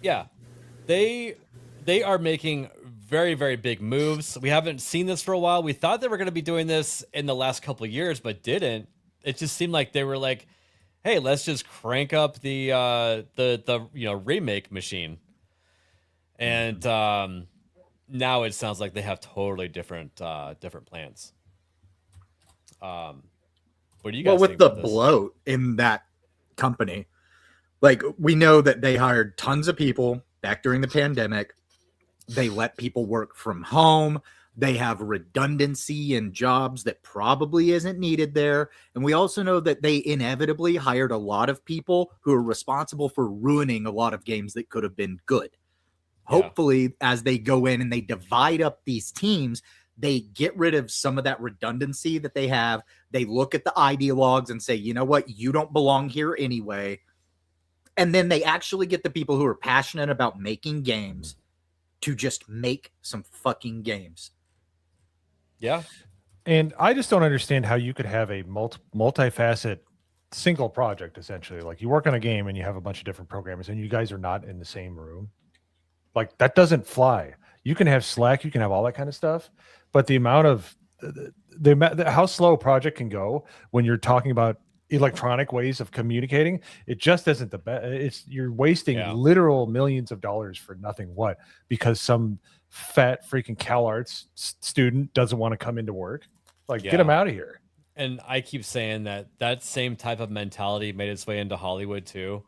yeah, they are making very, very big moves. We haven't seen this for a while. We thought they were going to be doing this in the last couple of years, but didn't. It just seemed like they were like, hey, let's just crank up the remake machine. And now it sounds like they have totally different plans. What do you guys Well, with think the about this? bloat in that company, like we know that they hired tons of people back during the pandemic. They let people work from home. They have redundancy in jobs that probably isn't needed there. And we also know that they inevitably hired a lot of people who are responsible for ruining a lot of games that could have been good. Yeah. Hopefully, as they go in and they divide up these teams, they get rid of some of that redundancy that they have. They look at the ideologues and say, you know what, you don't belong here anyway. And then they actually get the people who are passionate about making games to just make some fucking games. Yeah. And I just don't understand how you could have a multifaceted single project, essentially. Like you work on a game and you have a bunch of different programmers and you guys are not in the same room. Like that doesn't fly. You can have Slack, you can have all that kind of stuff, but the amount of how slow a project can go when you're talking about electronic ways of communicating, it just isn't the best. You're wasting literal millions of dollars for nothing. What? Because some fat freaking CalArts student doesn't want to come into work. Like, get him out of here. And I keep saying that same type of mentality made its way into Hollywood too.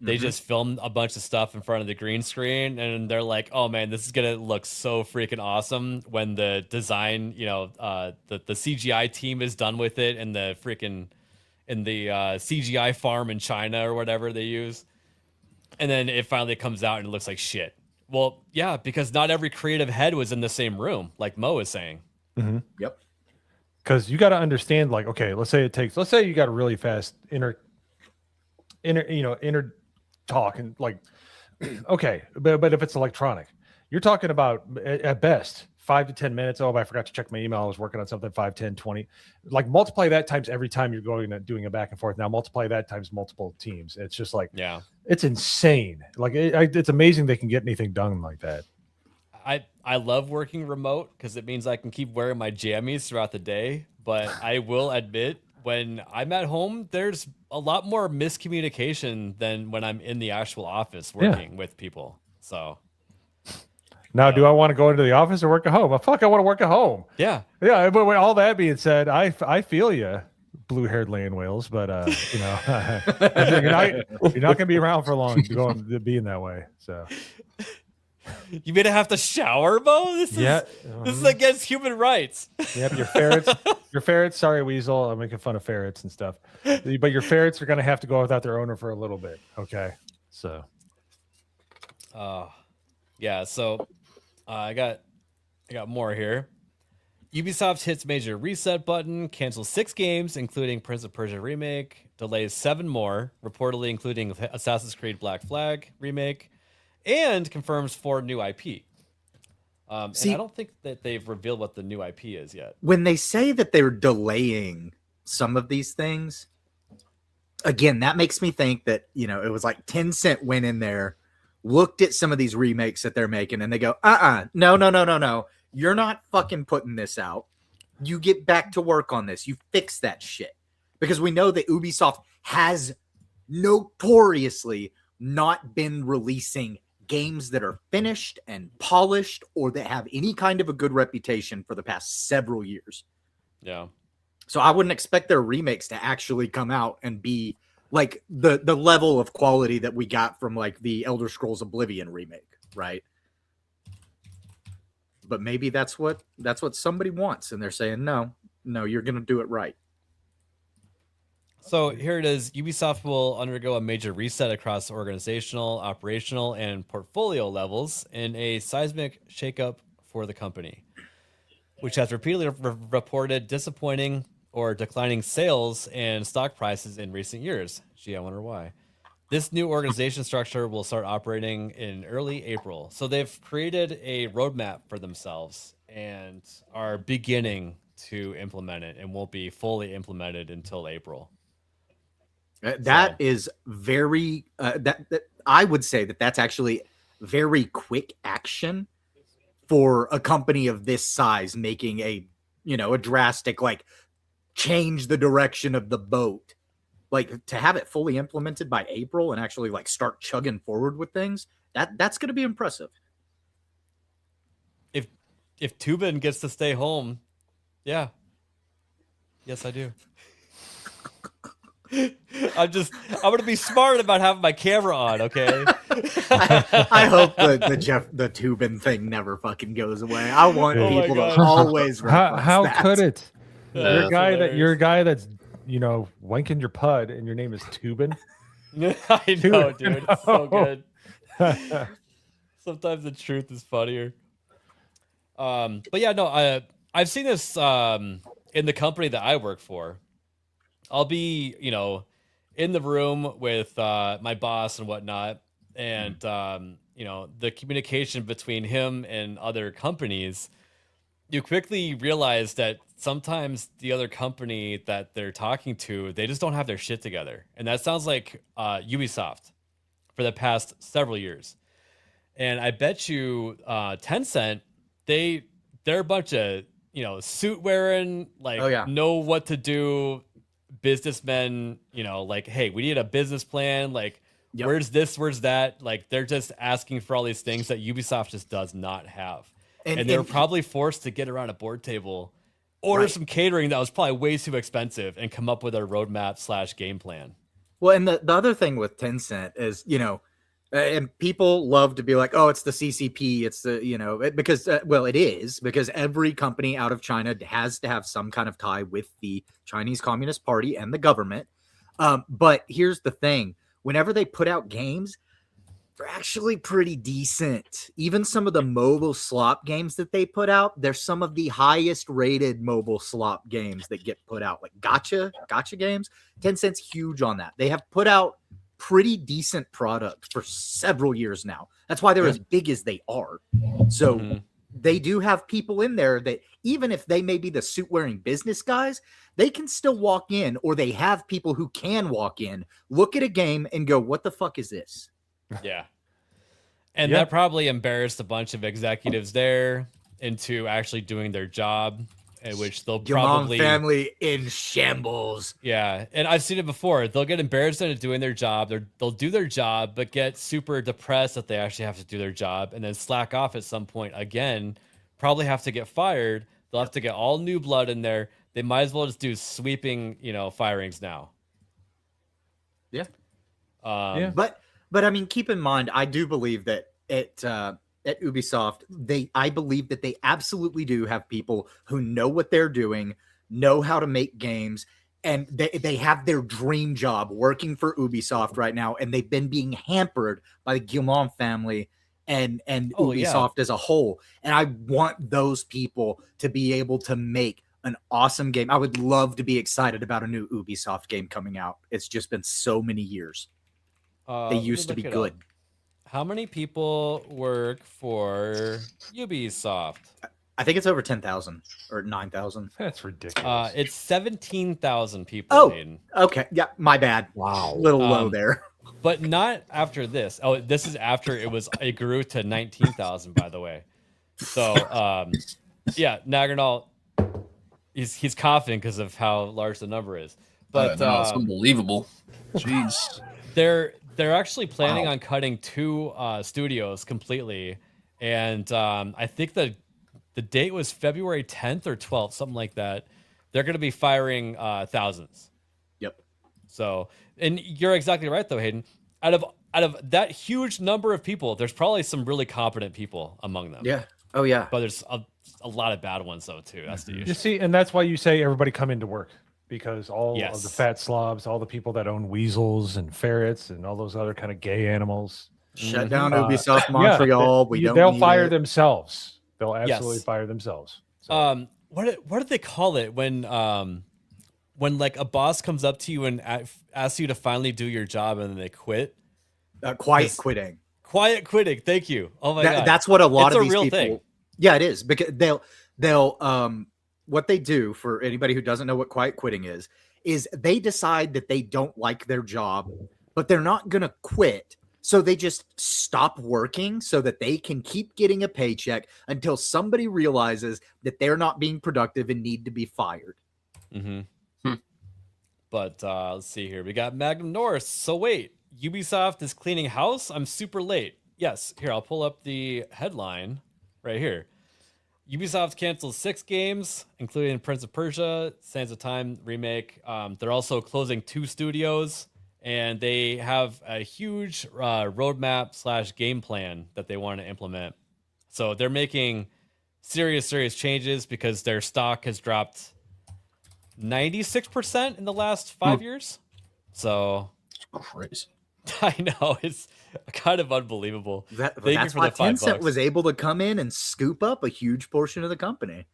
They just filmed a bunch of stuff in front of the green screen and they're like, oh man, this is going to look so freaking awesome when the design, the CGI team is done with it and the freaking in the CGI farm in China or whatever they use. And then it finally comes out and it looks like shit. Well, yeah, because not every creative head was in the same room, like Mo is saying. Mm-hmm. Yep. Because you got to understand, like, okay, let's say you got a really fast inner talk and like, okay, but if it's electronic, you're talking about at best 5 to 10 minutes. Oh, I forgot to check my email. I was working on something 5, 10, 20. Like multiply that times every time you're going and doing a back and forth. Now multiply that times multiple teams. It's just like, yeah, it's insane. Like it's amazing they can get anything done like that. I love working remote because it means I can keep wearing my jammies throughout the day. But I will admit, when I'm at home, there's a lot more miscommunication than when I'm in the actual office working with people. So now, do I want to go into the office or work at home? Well, fuck, I want to work at home. Yeah. Yeah. But with all that being said, I feel you, blue-haired land whales. But you're not going to be around for long being that way. So you may have to shower, Bo. This is against human rights. Yep, your ferrets. Sorry, Weasel. I'm making fun of ferrets and stuff. But your ferrets are going to have to go without their owner for a little bit. Okay, so. Yeah. So, I got more here. Ubisoft hits major reset button, cancels 6 games, including Prince of Persia remake, delays 7 more, reportedly including Assassin's Creed Black Flag remake, and confirms 4 new IP. And I don't think that they've revealed what the new IP is yet. When they say that they're delaying some of these things, again, that makes me think that, it was like Tencent went in there, looked at some of these remakes that they're making, and they go, no. You're not fucking putting this out. You get back to work on this. You fix that shit. Because we know that Ubisoft has notoriously not been releasing games that are finished and polished or that have any kind of a good reputation for the past several years. Yeah. So I wouldn't expect their remakes to actually come out and be like the level of quality that we got from like the Elder Scrolls Oblivion remake, right? But maybe that's what somebody wants, and they're saying no, you're gonna do it right. So here it is. Ubisoft will undergo a major reset across organizational, operational, and portfolio levels in a seismic shakeup for the company, which has repeatedly reported disappointing or declining sales and stock prices in recent years. Gee, I wonder why. This new organization structure will start operating in early April. So they've created a roadmap for themselves and are beginning to implement it, and won't be fully implemented until April. That is very that I would say that's actually very quick action for a company of this size, making a drastic like change the direction of the boat. Like to have it fully implemented by April and actually like start chugging forward with things, that's going to be impressive. If Tubin gets to stay home, yeah. Yes, I do. I'm going to be smart about having my camera on, okay? I hope the Tubin thing never fucking goes away. I want people to always reference how that. could it? Yeah, you're a guy that's wanking your pud and your name is Tubin. I know, dude. It's so good. Sometimes the truth is funnier. But yeah, no, I've seen this in the company that I work for. I'll be, in the room with my boss and whatnot, and the communication between him and other companies, you quickly realize that sometimes the other company that they're talking to, they just don't have their shit together. And that sounds like Ubisoft for the past several years. And I bet you Tencent, they're a bunch of, suit wearing, like know what to do businessmen, like, hey, we need a business plan. Like, where's this? Where's that? Like, they're just asking for all these things that Ubisoft just does not have. And they were probably forced to get around a board table, order some catering that was probably way too expensive, and come up with a roadmap / game plan. Well, and the other thing with Tencent is, and people love to be like, oh, it's the CCP. It's the, because, it is, because every company out of China has to have some kind of tie with the Chinese Communist Party and the government. But here's the thing. Whenever they put out games, they're actually pretty decent. Even some of the mobile slop games that they put out, they're some of the highest rated mobile slop games that get put out. Like gotcha games. Tencent's huge on that. They have put out pretty decent product for several years now. That's why they're as big as they are. So they do have people in there that even if they may be the suit wearing business guys, they can still walk in, or they have people who can walk in, look at a game and go, what the fuck is this? Yeah. And that probably embarrassed a bunch of executives there into actually doing their job, in which they'll probably family in shambles. Yeah. And I've seen it before. They'll get embarrassed into doing their job. They'll do their job, but get super depressed that they actually have to do their job, and then slack off at some point again, probably have to get fired. They'll have to get all new blood in there. They might as well just do sweeping, firings now. Yeah. But I mean, keep in mind, I do believe that at Ubisoft, I believe that they absolutely do have people who know what they're doing, know how to make games, and they have their dream job working for Ubisoft right now, and they've been being hampered by the Guillemot family and Ubisoft as a whole. And I want those people to be able to make an awesome game. I would love to be excited about a new Ubisoft game coming out. It's just been so many years. They used to be good. Up. How many people work for Ubisoft? I think it's over 10,000 or 9,000. That's ridiculous. It's 17,000 people. Oh, Hayden. Okay. Yeah, my bad. Wow. Little low there. But not after this. Oh, this is after it grew to 19,000, by the way. So, yeah, Nagernal, he's coughing because of how large the number is. But no, it's unbelievable. Jeez. they're actually planning on cutting 2 studios completely, and I think the date was February 10th or 12th, something like that. They're going to be firing thousands. Yep. So, and you're exactly right though, Hayden. Out of that huge number of people, there's probably some really competent people among them. Yeah. Oh yeah. But there's a lot of bad ones though too. That's the issue. You see, and that's why you say everybody come into work, because all of the Yes. fat slobs, all the people that own weasels and ferrets and all those other kind of gay animals, Shut down Uh, Ubisoft Montreal. they'll need fire it. themselves. They'll absolutely Yes. fire themselves. So, What do they call it when like a boss comes up to you and asks you to finally do your job and then they quit? Quiet quitting. Quiet quitting. Thank you. Oh my god. That's what a lot It's of a these real people. thing. Yeah, it is, because they'll what they do, for anybody who doesn't know what quiet quitting is they decide that they don't like their job, but they're not gonna quit. So they just stop working so that they can keep getting a paycheck until somebody realizes that they're not being productive and need to be fired. But let's see here. We got Magnum Norris. So wait, Ubisoft is cleaning house? I'm super late. Yes. Here, I'll pull up the headline right here. Ubisoft canceled 6 games, including Prince of Persia, Sands of Time remake. They're also closing 2 studios, and they have a huge roadmap / game plan that they want to implement. So they're making serious changes because their stock has dropped 96% in the last 5 years. So Crazy. I know, it's kind of unbelievable. That's Thank you for why the $5. Tencent was able to come in and scoop up a huge portion of the company.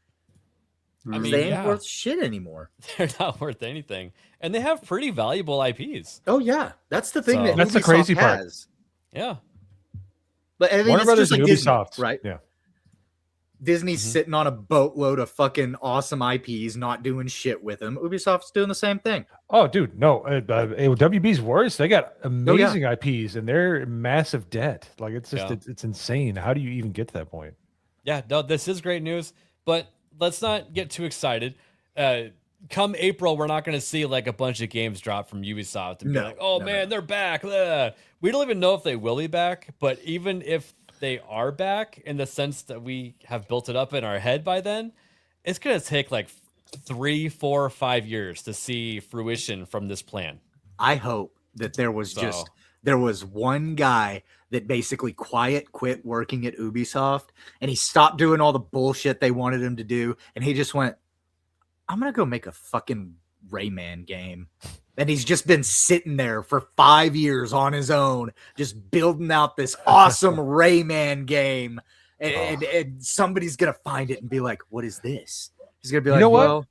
I mean, They ain't yeah. worth shit anymore. They're not worth anything, and they have pretty valuable IPs. Oh yeah, that's the thing. So- That That's the Ubisoft crazy part. has. Yeah. But I mean, Warner it's Brothers just like and Disney, Ubisoft, right? Yeah. Disney's sitting on a boatload of fucking awesome IPs, not doing shit with them. Ubisoft's doing the same thing. Oh, dude, no. WB's worse. They got amazing IPs and they're in massive debt. Like it's just Yeah. it's insane. How do you even get to that point? Yeah, no, this is great news, but let's not get too excited. Come April, we're not going to see like a bunch of games drop from Ubisoft and be No, like, oh no, man, they're back. Ugh. We don't even know if they will be back, but even if they are back, in the sense that we have built it up in our head by then, it's going to take like 3, 4, 5 years to see fruition from this plan. I hope that there was So- there was one guy that basically quiet quit working at Ubisoft, and he stopped doing all the bullshit they wanted him to do, and he just went, I'm gonna go make a fucking Rayman game. And he's just been sitting there for 5 years on his own, just building out this awesome Rayman game. And somebody's gonna find it and be like, what is this? He's gonna be like, know what? well,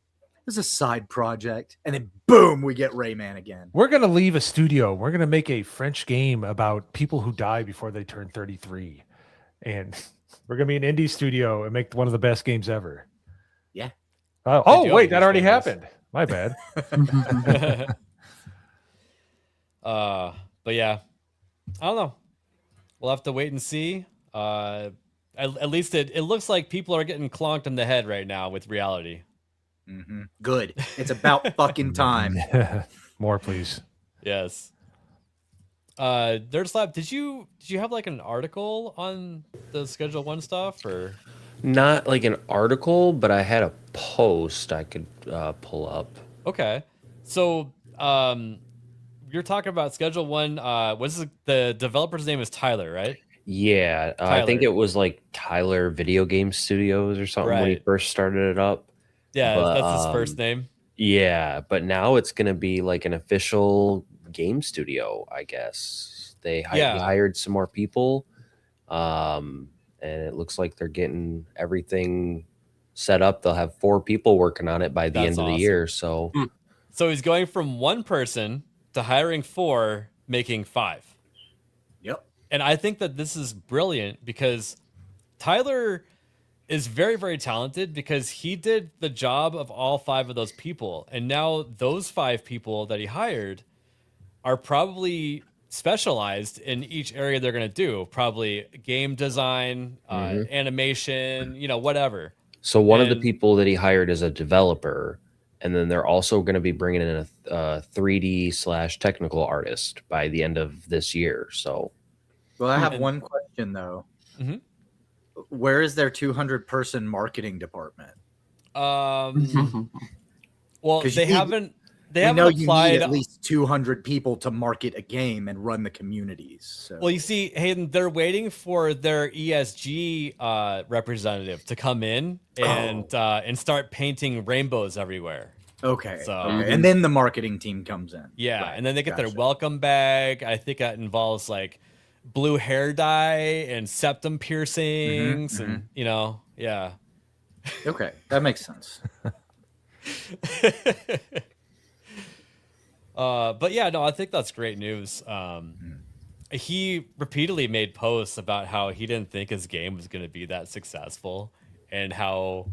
this is a side project. And then boom, we get Rayman again. We're gonna leave a studio. We're gonna make a French game about people who die before they turn 33. And we're gonna be an indie studio and make one of the best games ever. Yeah. Oh do wait, have that these already games. happened. My bad. But yeah, I don't know. We'll have to wait and see. At least it looks like people are getting clonked in the head right now with reality. Good. It's about fucking time. More, please. Yes. There's Lab. Did you have like an article on the Schedule 1 stuff, or? Not like an article, but I had a post I could pull up. Okay. So you're talking about Schedule 1. What's the developer's name is Tyler, right? Yeah, I think Tyler. it was like Tyler Video Game Studios or something when he Right. first started it up. Yeah, But, that's his first name. Yeah, but now it's going to be like an official game studio, I guess. They Yeah. hired some more people, and it looks like they're getting everything set up. They'll have 4 people working on it by the That's end of the awesome. year. So So he's going from 1 person to hiring 4, making 5. Yep. And I think that this is brilliant because Tyler is very, very talented because he did the job of all 5 of those people. And now those 5 people that he hired are probably specialized in each area they're going to do. Probably game design, animation, whatever. So one of the And- people that he hired as a developer And then they're also going to be bringing in a 3D/technical artist by the end of this year. So, Well, I have one question though. Mhm. Where is their 200-person marketing department? Well, 'Cause they you need- haven't. They we haven't know you applied. need at least 200 people to market a game and run the communities. So. Well, you see, Hayden, they're waiting for their ESG representative to come in and start painting rainbows everywhere. Okay. So- Okay. And then the marketing team comes in. Yeah, Right, and then they get their gotcha. welcome bag. I think that involves like blue hair dye and septum piercings, and yeah. Okay, that makes sense. But yeah, no, I think that's great news. He repeatedly made posts about how he didn't think his game was going to be that successful, and how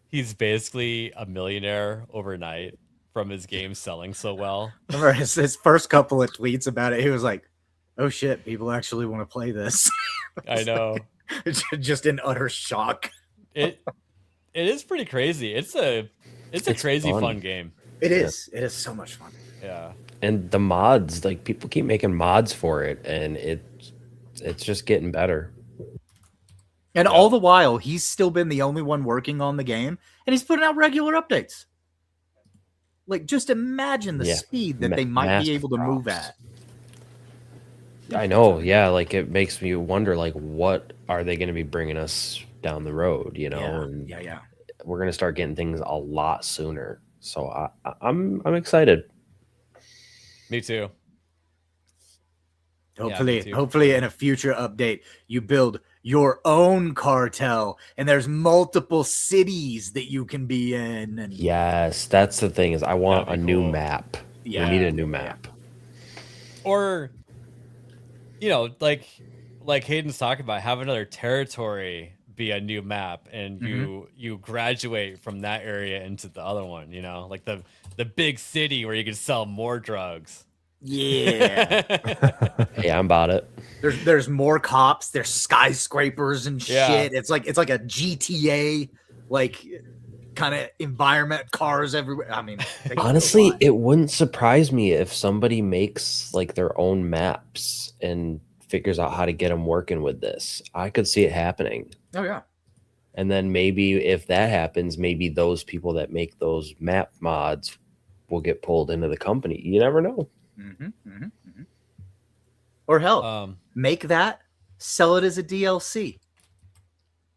he's basically a millionaire overnight from his game selling so well. Remember his first couple of tweets about it, he was like, "Oh shit, people actually want to play this." I know. Just in utter shock. It is pretty crazy. It's a crazy fun game. It is. It is so much fun. Yeah. and the mods, like people keep making mods for it, and it's just getting better. And all the while, he's still been the only one working on the game, and he's putting out regular updates. Like, just imagine the speed that they might be able to move at. I know, yeah. Like, it makes me wonder, like, what are they going to be bringing us down the road? You know, and Yeah. we're going to start getting things a lot sooner. So I'm excited. Me too. Hopefully in a future update, you build your own cartel and there's multiple cities that you can be in. And Yes, that's the thing, is I want a That'd be new cool. map. Yeah. We need a new map. Or, you know, like Hayden's talking about, have another territory be a new map, and you graduate from that area into the other one, you know, like the big city where you can sell more drugs. yeah. Hey, I'm about it. There's more cops, there's skyscrapers and Yeah. shit. It's like a GTA like kind of environment, cars everywhere. I mean, they can Honestly, go it wouldn't surprise me if somebody makes like their own maps and figures out how to get them working with this. I could see it happening. Oh yeah. And then maybe if that happens, maybe those people that make those map mods will get pulled into the company. You never know. Or hell, make that, sell it as a DLC.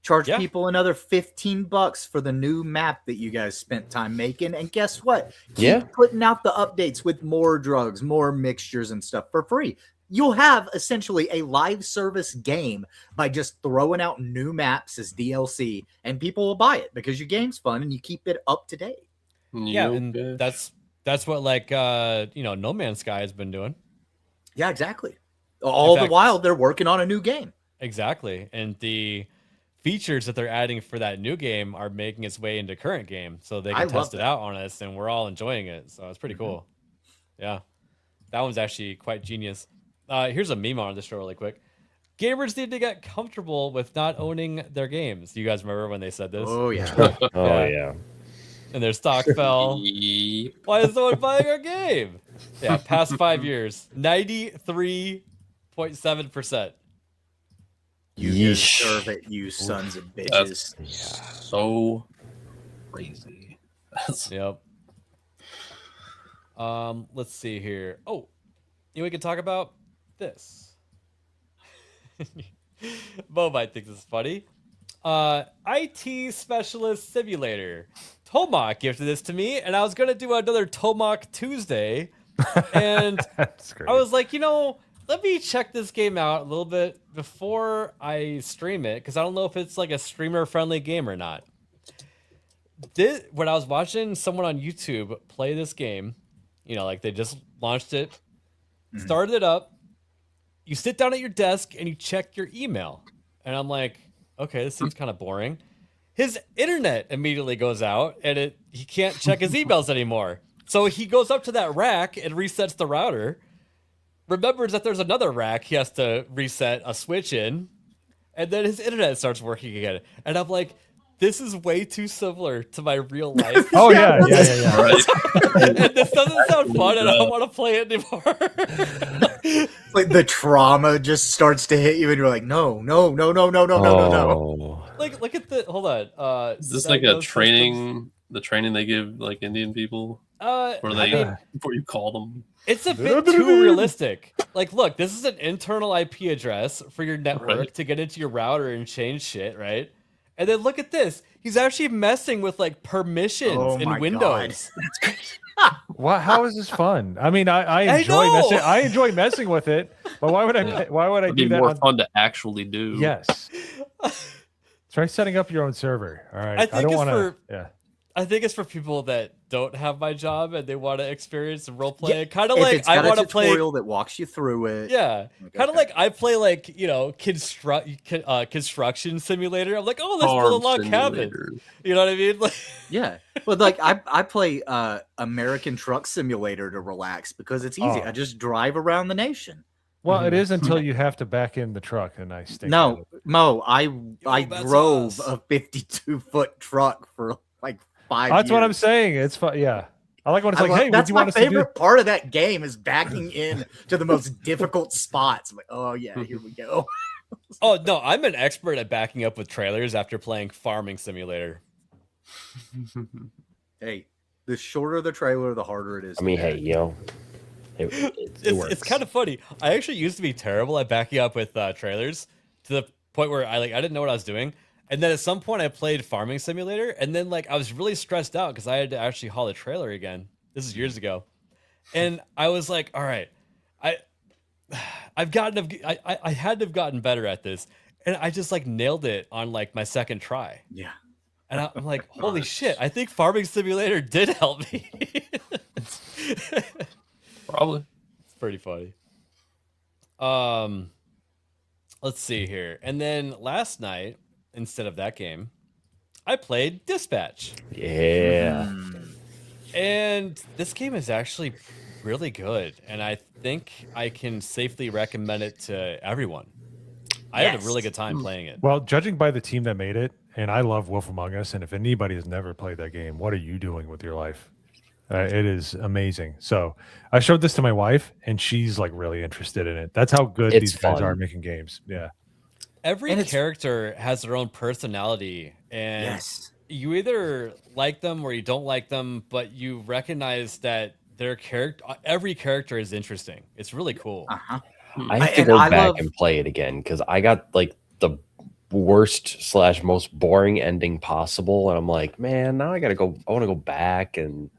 Charge people another $15 for the new map that you guys spent time making, and guess what? Keep putting out the updates with more drugs, more mixtures and stuff for free. You'll have essentially a live service game by just throwing out new maps as DLC, and people will buy it because your game's fun and you keep it up to date. Yeah, and that's what like No Man's Sky has been doing. Yeah, exactly. All the while they're working on a new game. Exactly. And the features that they're adding for that new game are making its way into current game, so they can test it out on us, and we're all enjoying it. So it's pretty cool. Yeah, that one's actually quite genius. Here's a meme on the show really quick. Gamers need to get comfortable with not owning their games. You guys remember when they said this? Oh yeah. Oh yeah. And their stock fell. Why is someone buying our game? Yeah, past 5 years, 93.7%. You deserve it, you sons of bitches. That's so crazy. Yep. Let's see here. Oh, we can talk about this. Bo might think this is funny. IT Specialist Simulator. Tomac gifted this to me, and I was going to do another Tomac Tuesday. And That's great. I was like, let me check this game out a little bit before I stream it, because I don't know if it's like a streamer-friendly game or not. When I was watching someone on YouTube play this game, like they just launched it, started it up, you sit down at your desk and you check your email. And I'm like, okay, this seems kind of boring. His internet immediately goes out, and he can't check his emails anymore. So he goes up to that rack and resets the router, remembers that there's another rack he has to reset a switch in, and then his internet starts working again. And I'm like, this is way too similar to my real life. Oh yeah. Right. And this doesn't sound fun, and I don't want to play it anymore. Like the trauma just starts to hit you, and you're like, no. Oh. Like, look at the. Hold on. Is this like a training? The training they give like Indian people, where before you call them? It's a bit too realistic. Like, look, this is an internal IP address for your network to get into your router and change shit, right? And then look at this. He's actually messing with like permissions in Windows. What? How is this fun? I mean, I enjoy messing with it, but why would I? Why would I It'd do be that? more fun to actually do. Yes. Try setting up your own server. All right. I don't want to. Yeah. I think it's for people that don't have my job and they want to experience role play. Yeah, Kind of if like it's got I want a to play. tutorial that walks you through it. Yeah, kind of like I play like construction simulator. I'm like, oh, let's build a log cabin. You know what I mean? Like, Yeah, but like I play American Truck Simulator to relax because it's easy. I just drive around the nation. Well, it is until you have to back in the truck, and I stink. No, Mo, I that's drove us. a 52-foot truck for like 5 years. That's what I'm saying. It's fun. Yeah, I like when it's like, hey, what that's do you my want us to do? favorite part of that game is backing in to the most difficult spots. I'm like, oh yeah, here we go. oh no, I'm an expert at backing up with trailers after playing Farming Simulator. Hey, the shorter the trailer, the harder it is. I mean, hey, it works. It's kind of funny. I actually used to be terrible at backing up with trailers to the point where I didn't know what I was doing. And then at some point I played Farming Simulator, and then like I was really stressed out because I had to actually haul a trailer again. This is years ago. And I was like, all right, I had to have gotten better at this. And I just like nailed it on like my second try. Yeah. And I'm like, holy shit, I think Farming Simulator did help me. Probably. It's pretty funny. Let's see here. And then last night, instead of that game, I played Dispatch. Yeah. And this game is actually really good. And I think I can safely recommend it to everyone. I had a really good time playing it. Well, judging by the team that made it, and I love Wolf Among Us, and if anybody has never played that game, what are you doing with your life? It is amazing. So I showed this to my wife, and she's like really interested in it. That's how good It's these guys fun. are making games. Yeah. Every character has their own personality, and you either like them or you don't like them, but you recognize that every character is interesting. It's really cool. I have to go back and play it again because I got like the worst / most boring ending possible, and I'm like, man, now I want to go back, and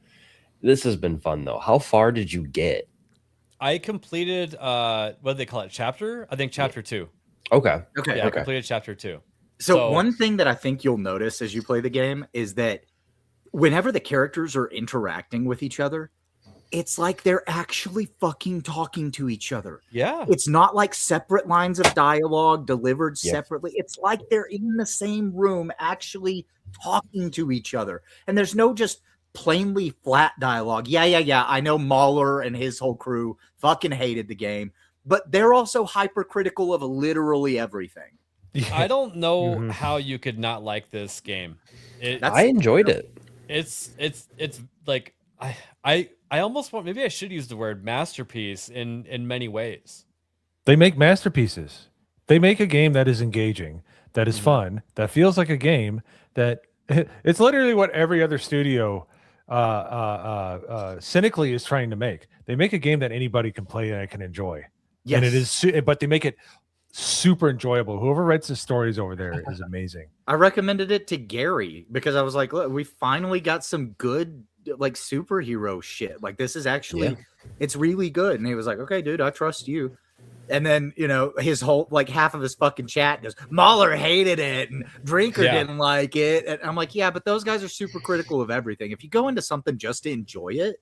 this has been fun though. How far did you get? I completed what do they call it? Chapter? I think chapter 2. Okay. Yeah, I completed chapter 2. So one thing that I think you'll notice as you play the game is that whenever the characters are interacting with each other, it's like they're actually fucking talking to each other. Yeah. It's not like separate lines of dialogue delivered separately. It's like they're in the same room actually talking to each other. And there's no just plainly flat dialogue. Yeah. I know Mahler and his whole crew fucking hated the game, but they're also hypercritical of literally everything. I don't know how you could not like this game. I enjoyed it. It's like I almost want, maybe I should use the word masterpiece in many ways. They make masterpieces. They make a game that is engaging, that is fun, that feels like a game, that it's literally what every other studio cynically is trying to make. They make a game that anybody can play and can enjoy. Yes. And it is, but they make it super enjoyable. Whoever writes the stories over there is amazing. I recommended it to Gary because I was like, look, we finally got some good like superhero shit. Like this is actually it's really good. And he was like, okay, dude, I trust you. And then, you know, his whole like half of his fucking chat goes, Mahler hated it and Drinker didn't like it. And I'm like, yeah, but those guys are super critical of everything. If you go into something just to enjoy it,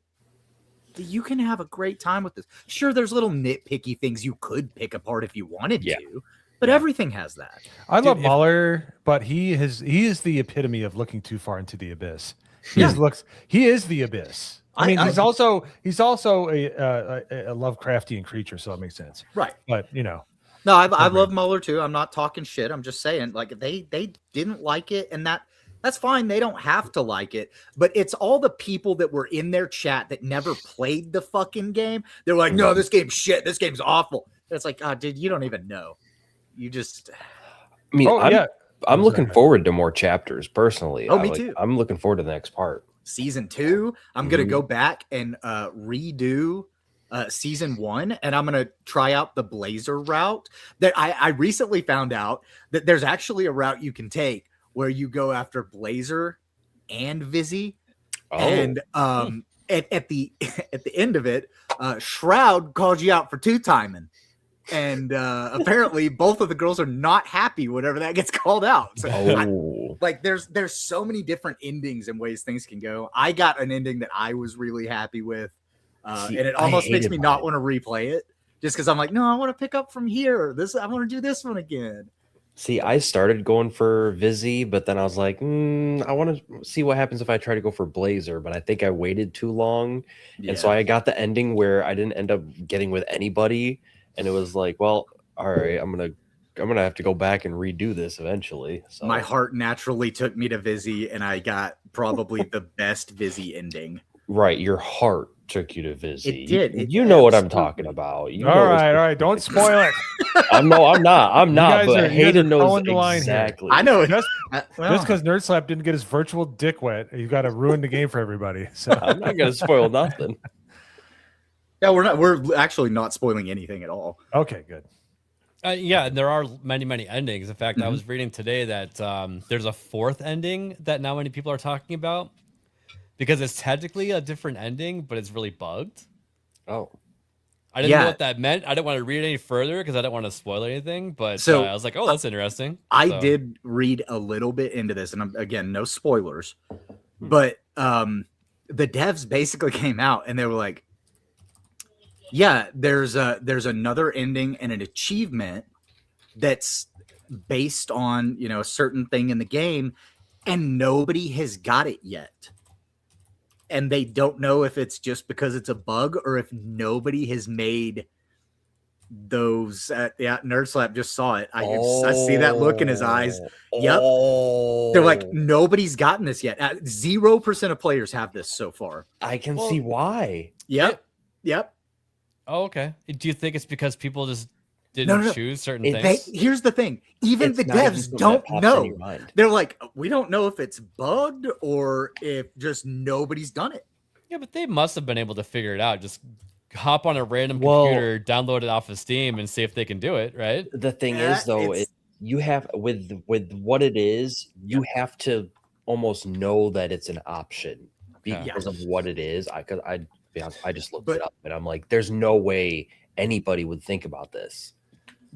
you can have a great time with this. Sure, there's little nitpicky things you could pick apart if you wanted to, but everything has that. I love Mahler, but he is the epitome of looking too far into the abyss. He is the abyss. I mean, he's also a Lovecraftian creature, so that makes sense. Right. But you know. No, I love Mahler too. I'm not talking shit. I'm just saying, like they didn't like it, and That's fine. They don't have to like it, but it's all the people that were in their chat that never played the fucking game. They're like, no, this game's shit. This game's awful. And it's like, dude, you don't even know. You just. I mean, I'm looking sorry. forward to more chapters personally. Oh, me too. I'm looking forward to the next part. Season 2, I'm gonna go back and redo season 1, and I'm gonna try out the Blazer route. That I recently found out that there's actually a route you can take where you go after Blazer and Vizzy, and at the end of it, Shroud calls you out for two-timing. And apparently both of the girls are not happy whenever that gets called out. So there's so many different endings and ways things can go. I got an ending that I was really happy with. And it almost makes me not want to replay it just because I'm like, no, I want to pick up from here. I want to do this one again. See, I started going for Vizzy, but then I was like, I want to see what happens if I try to go for Blazer, but I think I waited too long. Yeah. And so I got the ending where I didn't end up getting with anybody. And it was like, well, all right, I'm gonna have to go back and redo this eventually. So my heart naturally took me to Vizzy, and I got probably the best Vizzy ending. Right, your heart took you to Vizzy. It did. You know what I'm talking about. All right, don't spoil it. I'm not. But Hayden knows exactly. I know. Just because Nerd Slap didn't get his virtual dick wet, you got to ruin the game for everybody. So I'm not gonna spoil nothing. Yeah, we're not. We're actually not spoiling anything at all. Okay, good. Yeah, there are many endings. In fact, I was reading today that there's a fourth ending that not many people are talking about because it's technically a different ending, but it's really bugged. Oh, I didn't know what that meant. I didn't want to read any further because I didn't want to spoil anything. But so I was like, oh, that's interesting. I did read a little bit into this, and again, no spoilers. But the devs basically came out and they were like, yeah, there's another ending and an achievement that's based on, a certain thing in the game, and nobody has got it yet. And they don't know if it's just because it's a bug or if nobody has made those. Nerd Slap just saw it. I see that look in his eyes. Yep. They're like, nobody's gotten this yet. 0% of players have this so far. I can see why. Yep. Oh, okay. Do you think it's because people just didn't choose certain things? Here's the thing. Even the devs don't know. They're like, we don't know if it's bugged or if just nobody's done it. Yeah, but they must have been able to figure it out. Just hop on a random computer, download it off of Steam, and see if they can do it, right? The thing is, though, you have with what it is, you have to almost know that it's an option because of what it is. I just looked it up, and I'm like, there's no way anybody would think about this.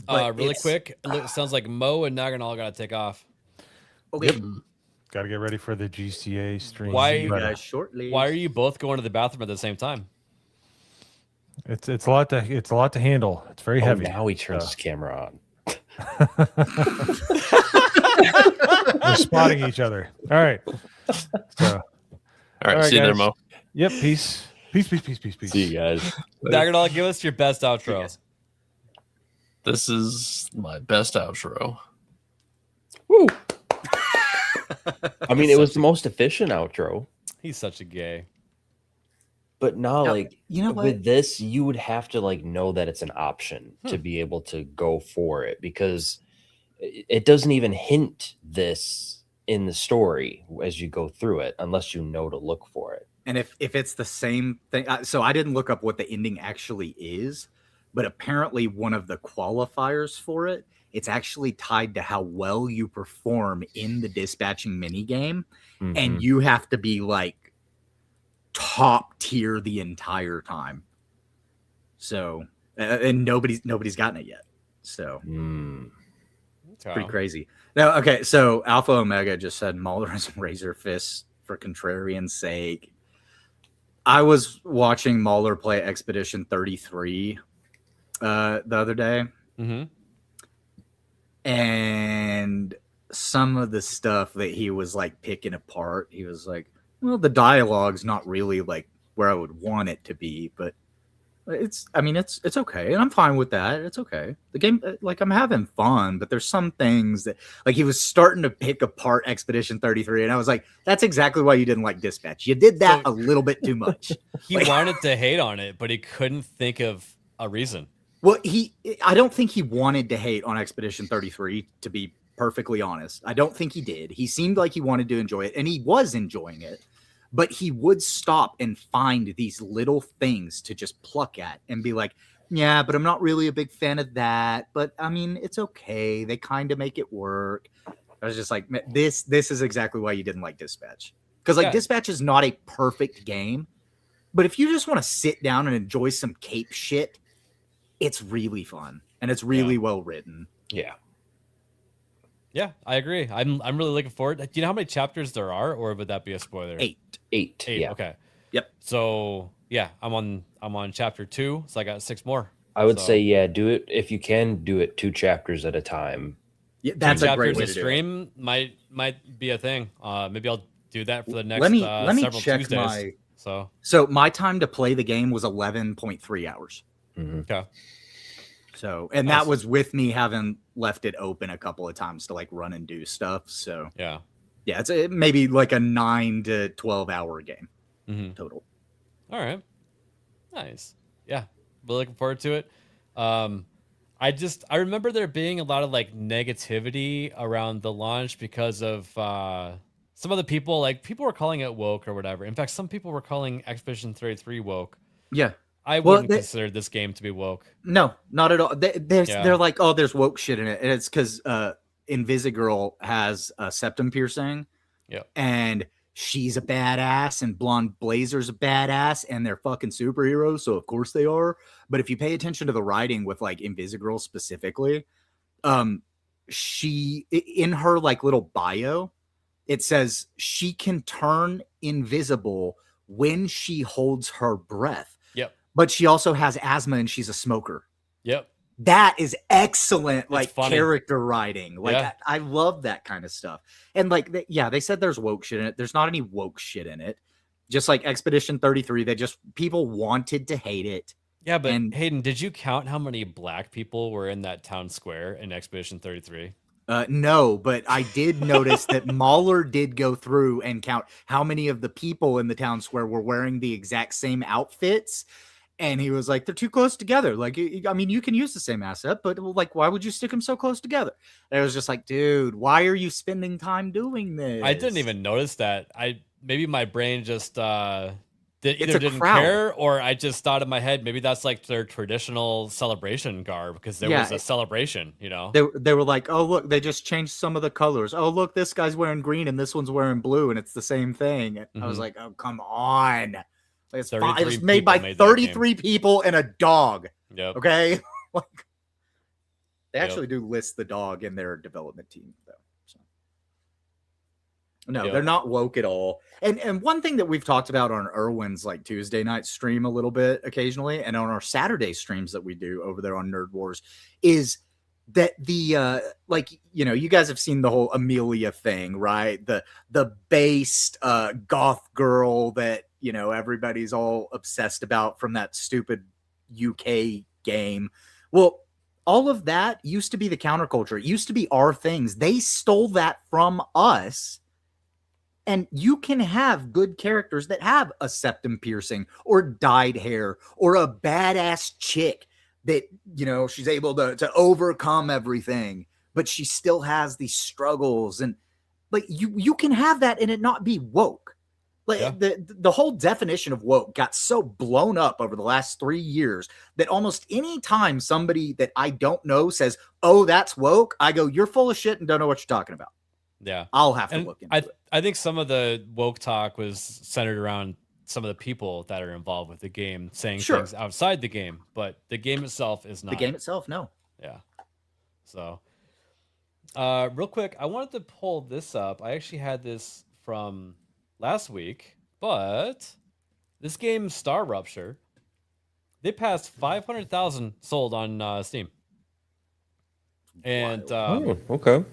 Really quick, it sounds like Mo and Naganal got to take off. Okay. Yep. Got to get ready for the GCA stream. Why shortly? Why are you both going to the bathroom at the same time? It's a lot to handle. It's very heavy. Now he turns his camera on. We're spotting each other. All right. So, all right, see you there, Mo. Yep. Peace. See you guys. Naganal, give us your best outro. This is my best outro. Woo! I mean, it was the most efficient outro. He's such a gay. But now, you know what? with this, you would have to know that it's an option to be able to go for it, because it doesn't even hint this in the story as you go through it, unless you know to look for it. And if it's the same thing, so I didn't look up what the ending actually is, but apparently one of the qualifiers for it, it's actually tied to how well you perform in the dispatching mini game, and you have to be top tier the entire time. So, and nobody's gotten it yet. So, pretty crazy. Now, okay, so Alpha Omega just said Mauler is Razor Fist for contrarian's sake. I was watching Mauler play Expedition 33 the other day. And some of the stuff that he was picking apart, he was like, well, the dialogue's not really where I would want it to be, but I mean, it's okay, and I'm fine with that. It's okay. The game, like, I'm having fun, but there's some things that, like, he was starting to pick apart Expedition 33, and I was like, that's exactly why you didn't like Dispatch. You did that a little bit too much. He wanted to hate on it, but he couldn't think of a reason. Well, I don't think he wanted to hate on Expedition 33, to be perfectly honest. I don't think he did. He seemed like he wanted to enjoy it, and he was enjoying it. But he would stop and find these little things to just pluck at and be like, yeah, but I'm not really a big fan of that. But I mean, it's okay. They kind of make it work. I was just like, this is exactly why you didn't like Dispatch. Because like Dispatch is not a perfect game. But if you just want to sit down and enjoy some cape shit, it's really fun. And it's really well written. Yeah. Yeah, I agree. I'm really looking forward. Do you know how many chapters there are, or would that be a spoiler? 8. Yeah. Okay. Yep. So yeah, I'm on chapter 2, so I got 6 more. I would say, yeah, do it if you can. Do it 2 chapters at a time. Yeah, that's a great way to stream. Might be a thing. Maybe I'll do that for the next let me several check Tuesdays. So my time to play the game was 11.3 hours. Okay. So, and that was with me having left it open a couple of times to like run and do stuff. So yeah, it's maybe like a 9 to 12 hour game total. All right, nice. Yeah, we're looking forward to it. I remember there being a lot of like negativity around the launch because of some of the people. Like people were calling it woke or whatever. In fact, some people were calling Expedition 33 woke. Yeah. I wouldn't consider this game to be woke. No, not at all. They're like, oh, there's woke shit in it. And it's because Invisigirl has a septum piercing. Yeah. And she's a badass, and Blonde Blazer's a badass, and they're fucking superheroes. So, of course they are. But if you pay attention to the writing with like Invisigirl specifically, she, in her like little bio, it says she can turn invisible when she holds her breath. Yep. But she also has asthma and she's a smoker. Yep. That is excellent, It's like funny. character writing. Like Yeah. I love that kind of stuff. And like, they said there's woke shit in it. There's not any woke shit in it. Just like Expedition 33, people wanted to hate it. Yeah, but Hayden, did you count how many black people were in that town square in Expedition 33? No, but I did notice that Mahler did go through and count how many of the people in the town square were wearing the exact same outfits. And he was like, they're too close together. Like, I mean, you can use the same asset, but like, why would you stick them so close together? And I was just like, dude, why are you spending time doing this? I didn't even notice that. Maybe my brain just either It's a didn't crowd. care, or I just thought in my head maybe that's like their traditional celebration garb because there was a celebration, you know. They were like, oh look, they just changed some of the colors. Oh look, this guy's wearing green and this one's wearing blue, and it's the same thing. And I was like, oh come on. Like, it was made by 33 people and a dog. Yep. Okay. Like, they actually do list the dog in their development team, though. So. No, they're not woke at all. And one thing that we've talked about on Irwin's like Tuesday night stream a little bit occasionally, and on our Saturday streams that we do over there on Nerd Wars, is that the like, you know, you guys have seen the whole Amelia thing, right? The based goth girl that, you know, everybody's all obsessed about from that stupid UK game. Well, all of that used to be the counterculture. It used to be our things. They stole that from us. And you can have good characters that have a septum piercing or dyed hair or a badass chick that, you know, she's able to overcome everything, but she still has these struggles. And like, you can have that and it not be woke. Like the whole definition of woke got so blown up over the last 3 years that almost any time somebody that I don't know says, oh, that's woke, I go, you're full of shit and don't know what you're talking about. Yeah. I'll have to look into it. I think some of the woke talk was centered around some of the people that are involved with the game saying things outside the game, but the game itself is not. The game itself, no. Yeah. So, real quick, I wanted to pull this up. I actually had this from last week, but this game, Star Rupture, they passed 500,000 sold on Steam. And okay.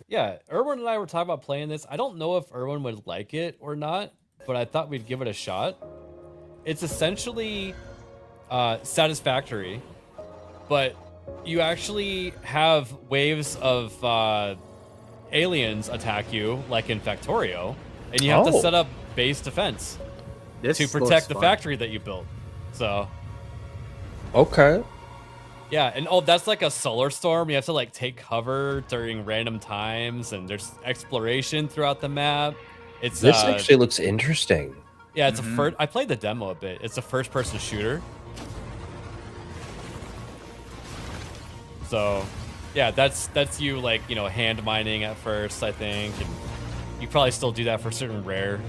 Yeah, Erwin and I were talking about playing this. I don't know if Erwin would like it or not, but I thought we'd give it a shot. It's essentially satisfactory, but you actually have waves of aliens attack you, like in Factorio, and you have to set up base defense to protect the factory that you built. So, Okay. yeah, and that's like a solar storm. You have to like take cover during random times, and there's exploration throughout the map. It's This actually looks interesting. yeah, it's a first. I played the demo a bit. It's a first-person shooter. So, yeah, that's you like hand mining at first, I think, and you probably still do that for certain rare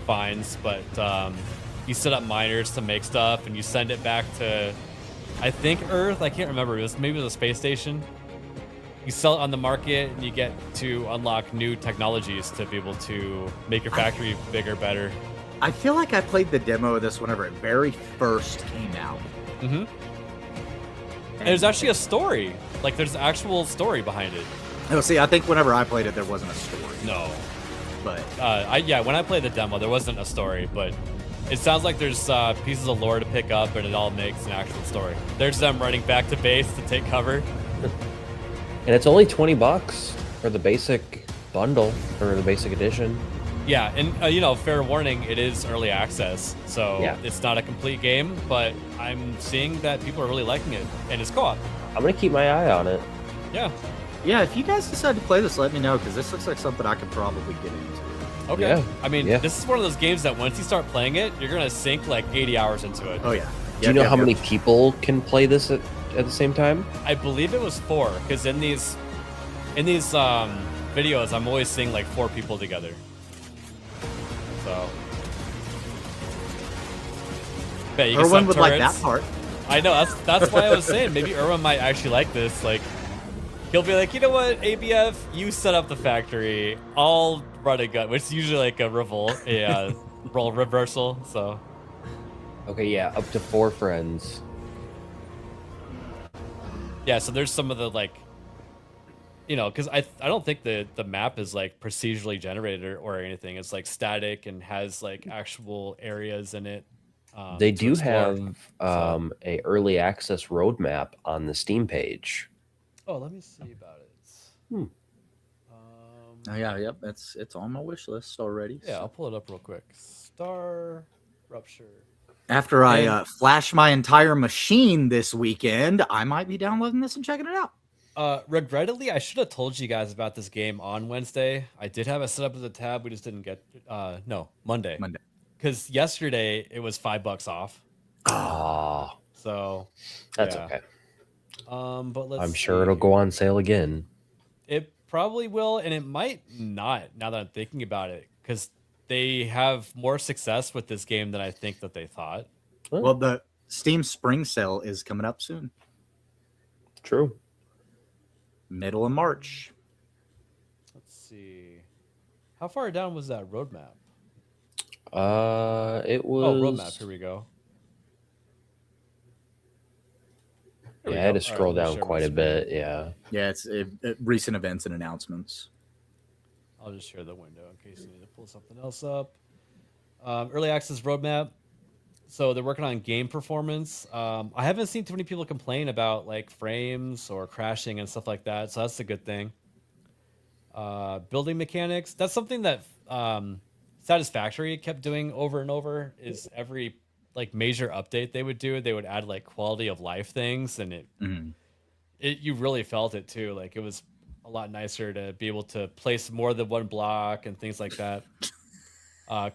finds. But you set up miners to make stuff, and you send it back to, I think, Earth. I can't remember. Maybe it was a space station. You sell it on the market, and you get to unlock new technologies to be able to make your factory bigger, better. I feel like I played the demo of this whenever it very first came out. Mm-hmm. And there's actually a story. Like, there's an actual story behind it. Oh, see, I think whenever I played it, there wasn't a story. No. But when I played the demo, there wasn't a story, but it sounds like there's pieces of lore to pick up, and it all makes an actual story. There's them running back to base to take cover. And it's only $20 for the basic bundle or the basic edition. Yeah, and fair warning, it is early access, so it's not a complete game, but I'm seeing that people are really liking it, and it's co-op. I'm gonna keep my eye on it. Yeah. Yeah, if you guys decide to play this, let me know, because this looks like something I could probably get into. Okay. Yeah. I mean, this is one of those games that once you start playing it, you're gonna sink like 80 hours into it. Oh yeah. Do you know how many people can play this at the same time? I believe it was 4, because in these videos, I'm always seeing like 4 people together. So, bet you can Erwin set would like turrets. that part. I know, that's why I was saying maybe Erwin might actually like this. Like, he'll be like, you know what, ABF, you set up the factory, I'll run a gun, which is usually like a role reversal. So, okay, yeah, up to 4 friends. yeah, so there's some of the like, because I don't think the map is like procedurally generated or anything. It's like static and has like actual areas in it. They do have a early access roadmap on the Steam page. Oh, let me see about it. Oh yeah, yep, it's on my wish list already. Yeah, I'll pull it up real quick. Star Rupture. After I flash my entire machine this weekend, I might be downloading this and checking it out. Regrettably, I should have told you guys about this game on Wednesday. I did have it set up as a tab. We just didn't get Monday. Because yesterday it was $5 off. Ah, so that's okay. But let's. I'm sure it'll go on sale again. It probably will, and it might not. Now that I'm thinking about it, because they have more success with this game than I think that they thought. Well, the Steam Spring Sale is coming up soon. True. Middle of March. Let's see. How far down was that roadmap? It was. Oh, roadmap. Here we go. I had to scroll down quite a bit. Yeah. Yeah, it's recent events and announcements. I'll just share the window in case you need to pull something else up. Early access roadmap. So they're working on game performance. I haven't seen too many people complain about like frames or crashing and stuff like that. So that's a good thing. Building mechanics. That's something that Satisfactory kept doing over and over. Is every like major update they would do, they would add like quality of life things, and it you really felt it too. Like it was a lot nicer to be able to place more than one block and things like that.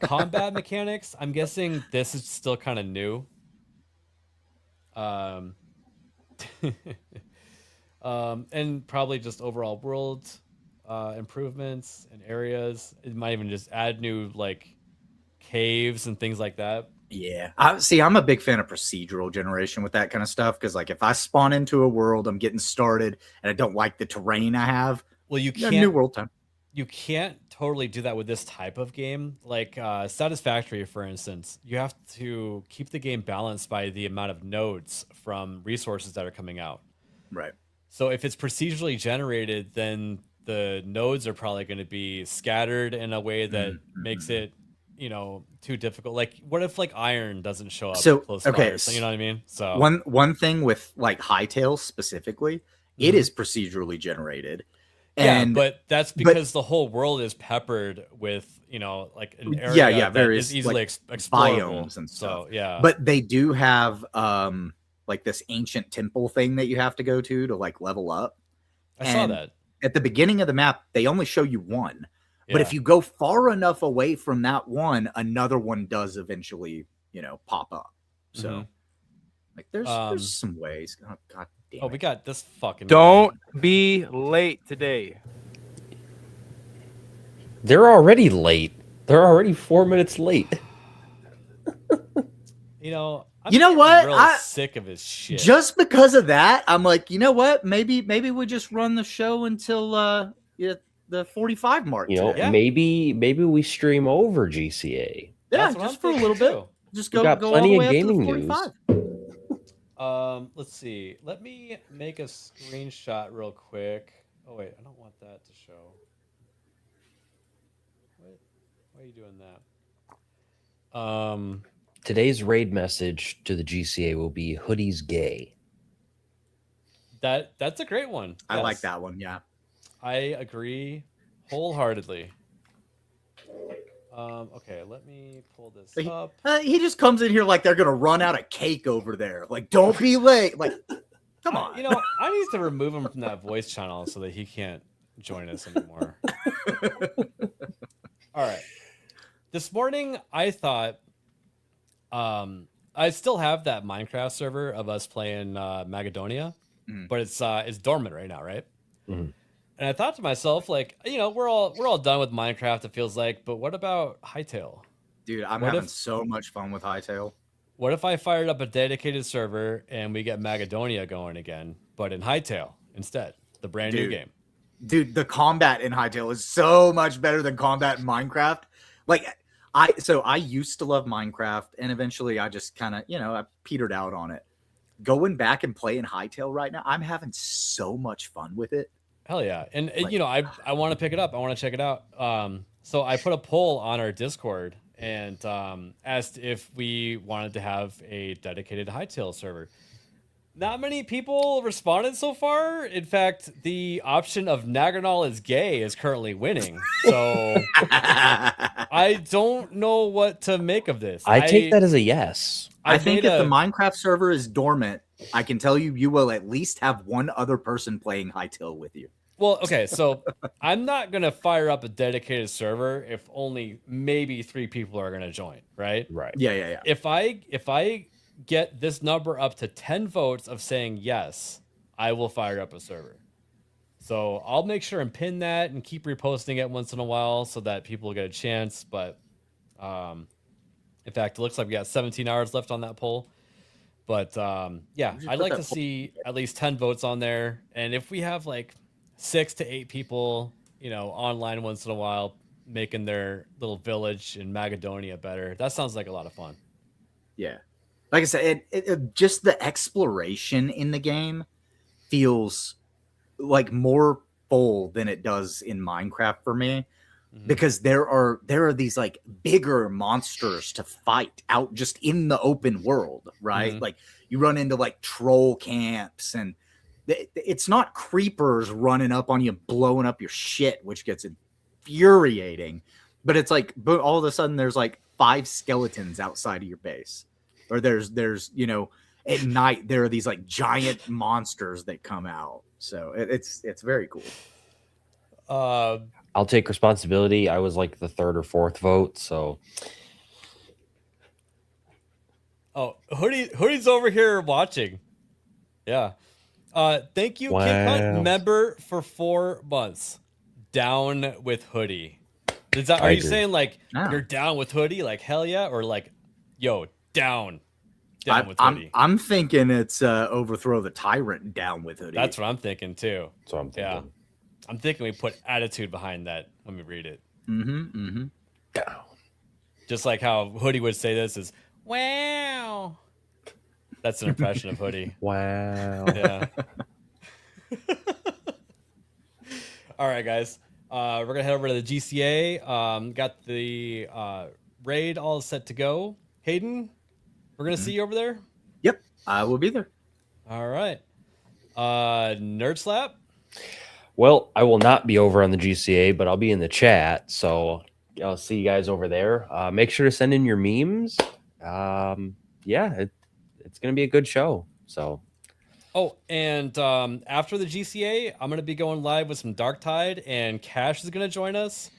Combat mechanics, I'm guessing this is still kind of new. And probably just overall world improvements and areas. It might even just add new like caves and things like that. Yeah. I'm a big fan of procedural generation with that kind of stuff, because like if I spawn into a world, I'm getting started and I don't like the terrain I have. Well, you can't new world time. You can't totally do that with this type of game. Like Satisfactory, for instance, you have to keep the game balanced by the amount of nodes from resources that are coming out. Right. So if it's procedurally generated, then the nodes are probably going to be scattered in a way that makes it too difficult. Like, what if like iron doesn't show up So, close okay, by or something, you know what I mean? So one thing with like Hytale specifically, it is procedurally generated. yeah, And but that's because the whole world is peppered with like an area that various is easily like, explorable biomes and stuff. So yeah, But they do have like this ancient temple thing that you have to go to like level up. I saw that At the beginning of the map, they only show you one. But Yeah. if you go far enough away from that one, another one does eventually, pop up. So like there's some ways. Oh, God damn it. we got this fucking Don't be late today. They're already late. They're already 4 minutes late. I'm You know getting what? real sick of his shit. Just because of that, I'm like, you know what? Maybe we just run the show until the 45 mark. Today. Maybe we stream over GCA. Yeah, That's what just I'm for a thinking, little bit. too. Just We go got all plenty the of way up to gaming the news. 45. Let's see. Let me make a screenshot real quick. Oh wait, I don't want that to show. What? Why are you doing that? Today's raid message to the GCA will be hoodies gay. That's a great one. I like Yes. that one. Yeah. I agree wholeheartedly. Okay, let me pull this up. He just comes in here like they're gonna run out of cake over there. Like, don't be late. Like, come on. I need to remove him from that voice channel so that he can't join us anymore. All right. This morning, I thought, I still have that Minecraft server of us playing Macedonia, but it's dormant right now, right? Mhm. And I thought to myself, like, we're all done with Minecraft. It feels like, but what about Hytale? Dude, I'm What having if- so much fun with Hytale. What if I fired up a dedicated server and we get Macedonia going again, but in Hytale instead, the brand new game? Dude, the combat in Hytale is so much better than combat in Minecraft. Like, I used to love Minecraft, and eventually I just kind of, I petered out on it. Going back and playing Hytale right now, I'm having so much fun with it. Hell yeah. And I want to pick it up. I want to check it out. So I put a poll on our Discord and asked if we wanted to have a dedicated Hytale server. Not many people responded so far. In fact, the option of Nagarnal is gay is currently winning. So I don't know what to make of this. I take that as a yes. I think if the Minecraft server is dormant, I can tell you will at least have one other person playing Hytale with you. Well, okay, so I'm not going to fire up a dedicated server if only maybe 3 people are going to join, right? Right. Yeah. If I get this number up to 10 votes of saying yes, I will fire up a server. So I'll make sure and pin that and keep reposting it once in a while so that people get a chance. But in fact, it looks like we got 17 hours left on that poll. But yeah, I'd like to see at least 10 votes on there. And if we have like 6 to 8 people, online once in a while, making their little village in Macedonia better, that sounds like a lot of fun. Yeah. Like I said, it just the exploration in the game feels like more full than it does in Minecraft for me, because there are these like bigger monsters to fight out just in the open world, right? Like you run into like troll camps, and it's not creepers running up on you, blowing up your shit, which gets infuriating. But it's like, but all of a sudden there's like 5 skeletons outside of your base. Or there's at night there are these like giant monsters that come out. So it's very cool. I'll take responsibility. I was like the 3rd or 4th vote, so. Oh, Hoodie's over here watching. Yeah. Thank you, Kid Hunt member, for 4 months. Down with Hoodie. Are you saying like you're down with Hoodie? Like hell yeah, or like, yo, down with Hoodie? I'm thinking it's overthrow the tyrant down with Hoodie. That's what I'm thinking too. That's what I'm thinking. Yeah, I'm thinking we put attitude behind that when we read it. Down. Just like how Hoodie would say this is, wow. That's an impression of Hoodie. Wow. Yeah. All right, guys. We're gonna head over to the GCA. Got the raid all set to go. Hayden, we're gonna see you over there. Yep, I will be there. All right. Nerd Slap. Well, I will not be over on the GCA, but I'll be in the chat. So I'll see you guys over there. Make sure to send in your memes. Yeah, it's going to be a good show. So. Oh, and after the GCA, I'm going to be going live with some Dark Tide, and Cash is going to join us.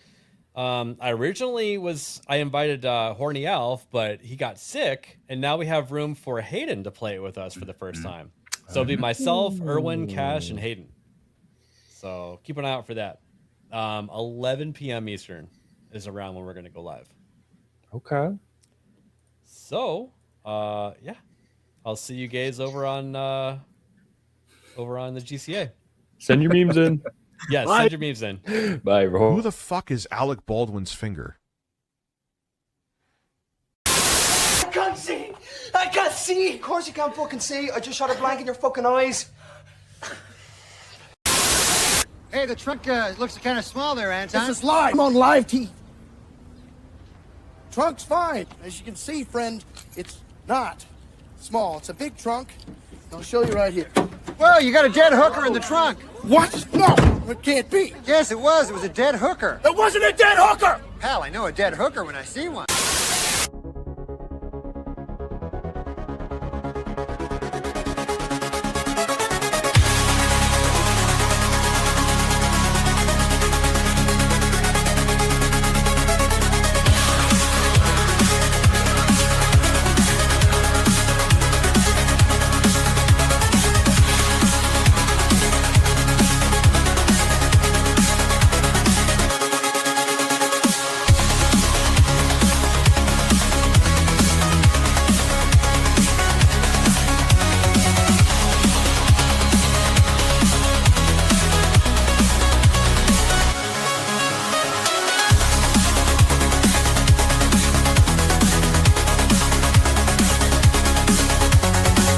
I invited Horny Alf, but he got sick, and now we have room for Hayden to play it with us for the first time. So it'll be myself, Erwin, Cash, and Hayden. So keep an eye out for that. 11 p.m. Eastern is around when we're going to go live. Okay. So, yeah, I'll see you guys over on the GCA. Send your memes in. Yes, send your memes in. Bye, bro. Who the fuck is Alec Baldwin's finger? I can't see! I can't see! Of course you can't fucking see. I just shot a blank in your fucking eyes. Hey, the trunk looks kind of small there, Anton. This is live. I'm on live TV. Trunk's fine. As you can see, friend, it's not small. It's a big trunk. I'll show you right here. Well, you got a dead hooker in the trunk. What? No, it can't be. Yes, it was. It was a dead hooker. It wasn't a dead hooker! Pal, I know a dead hooker when I see one.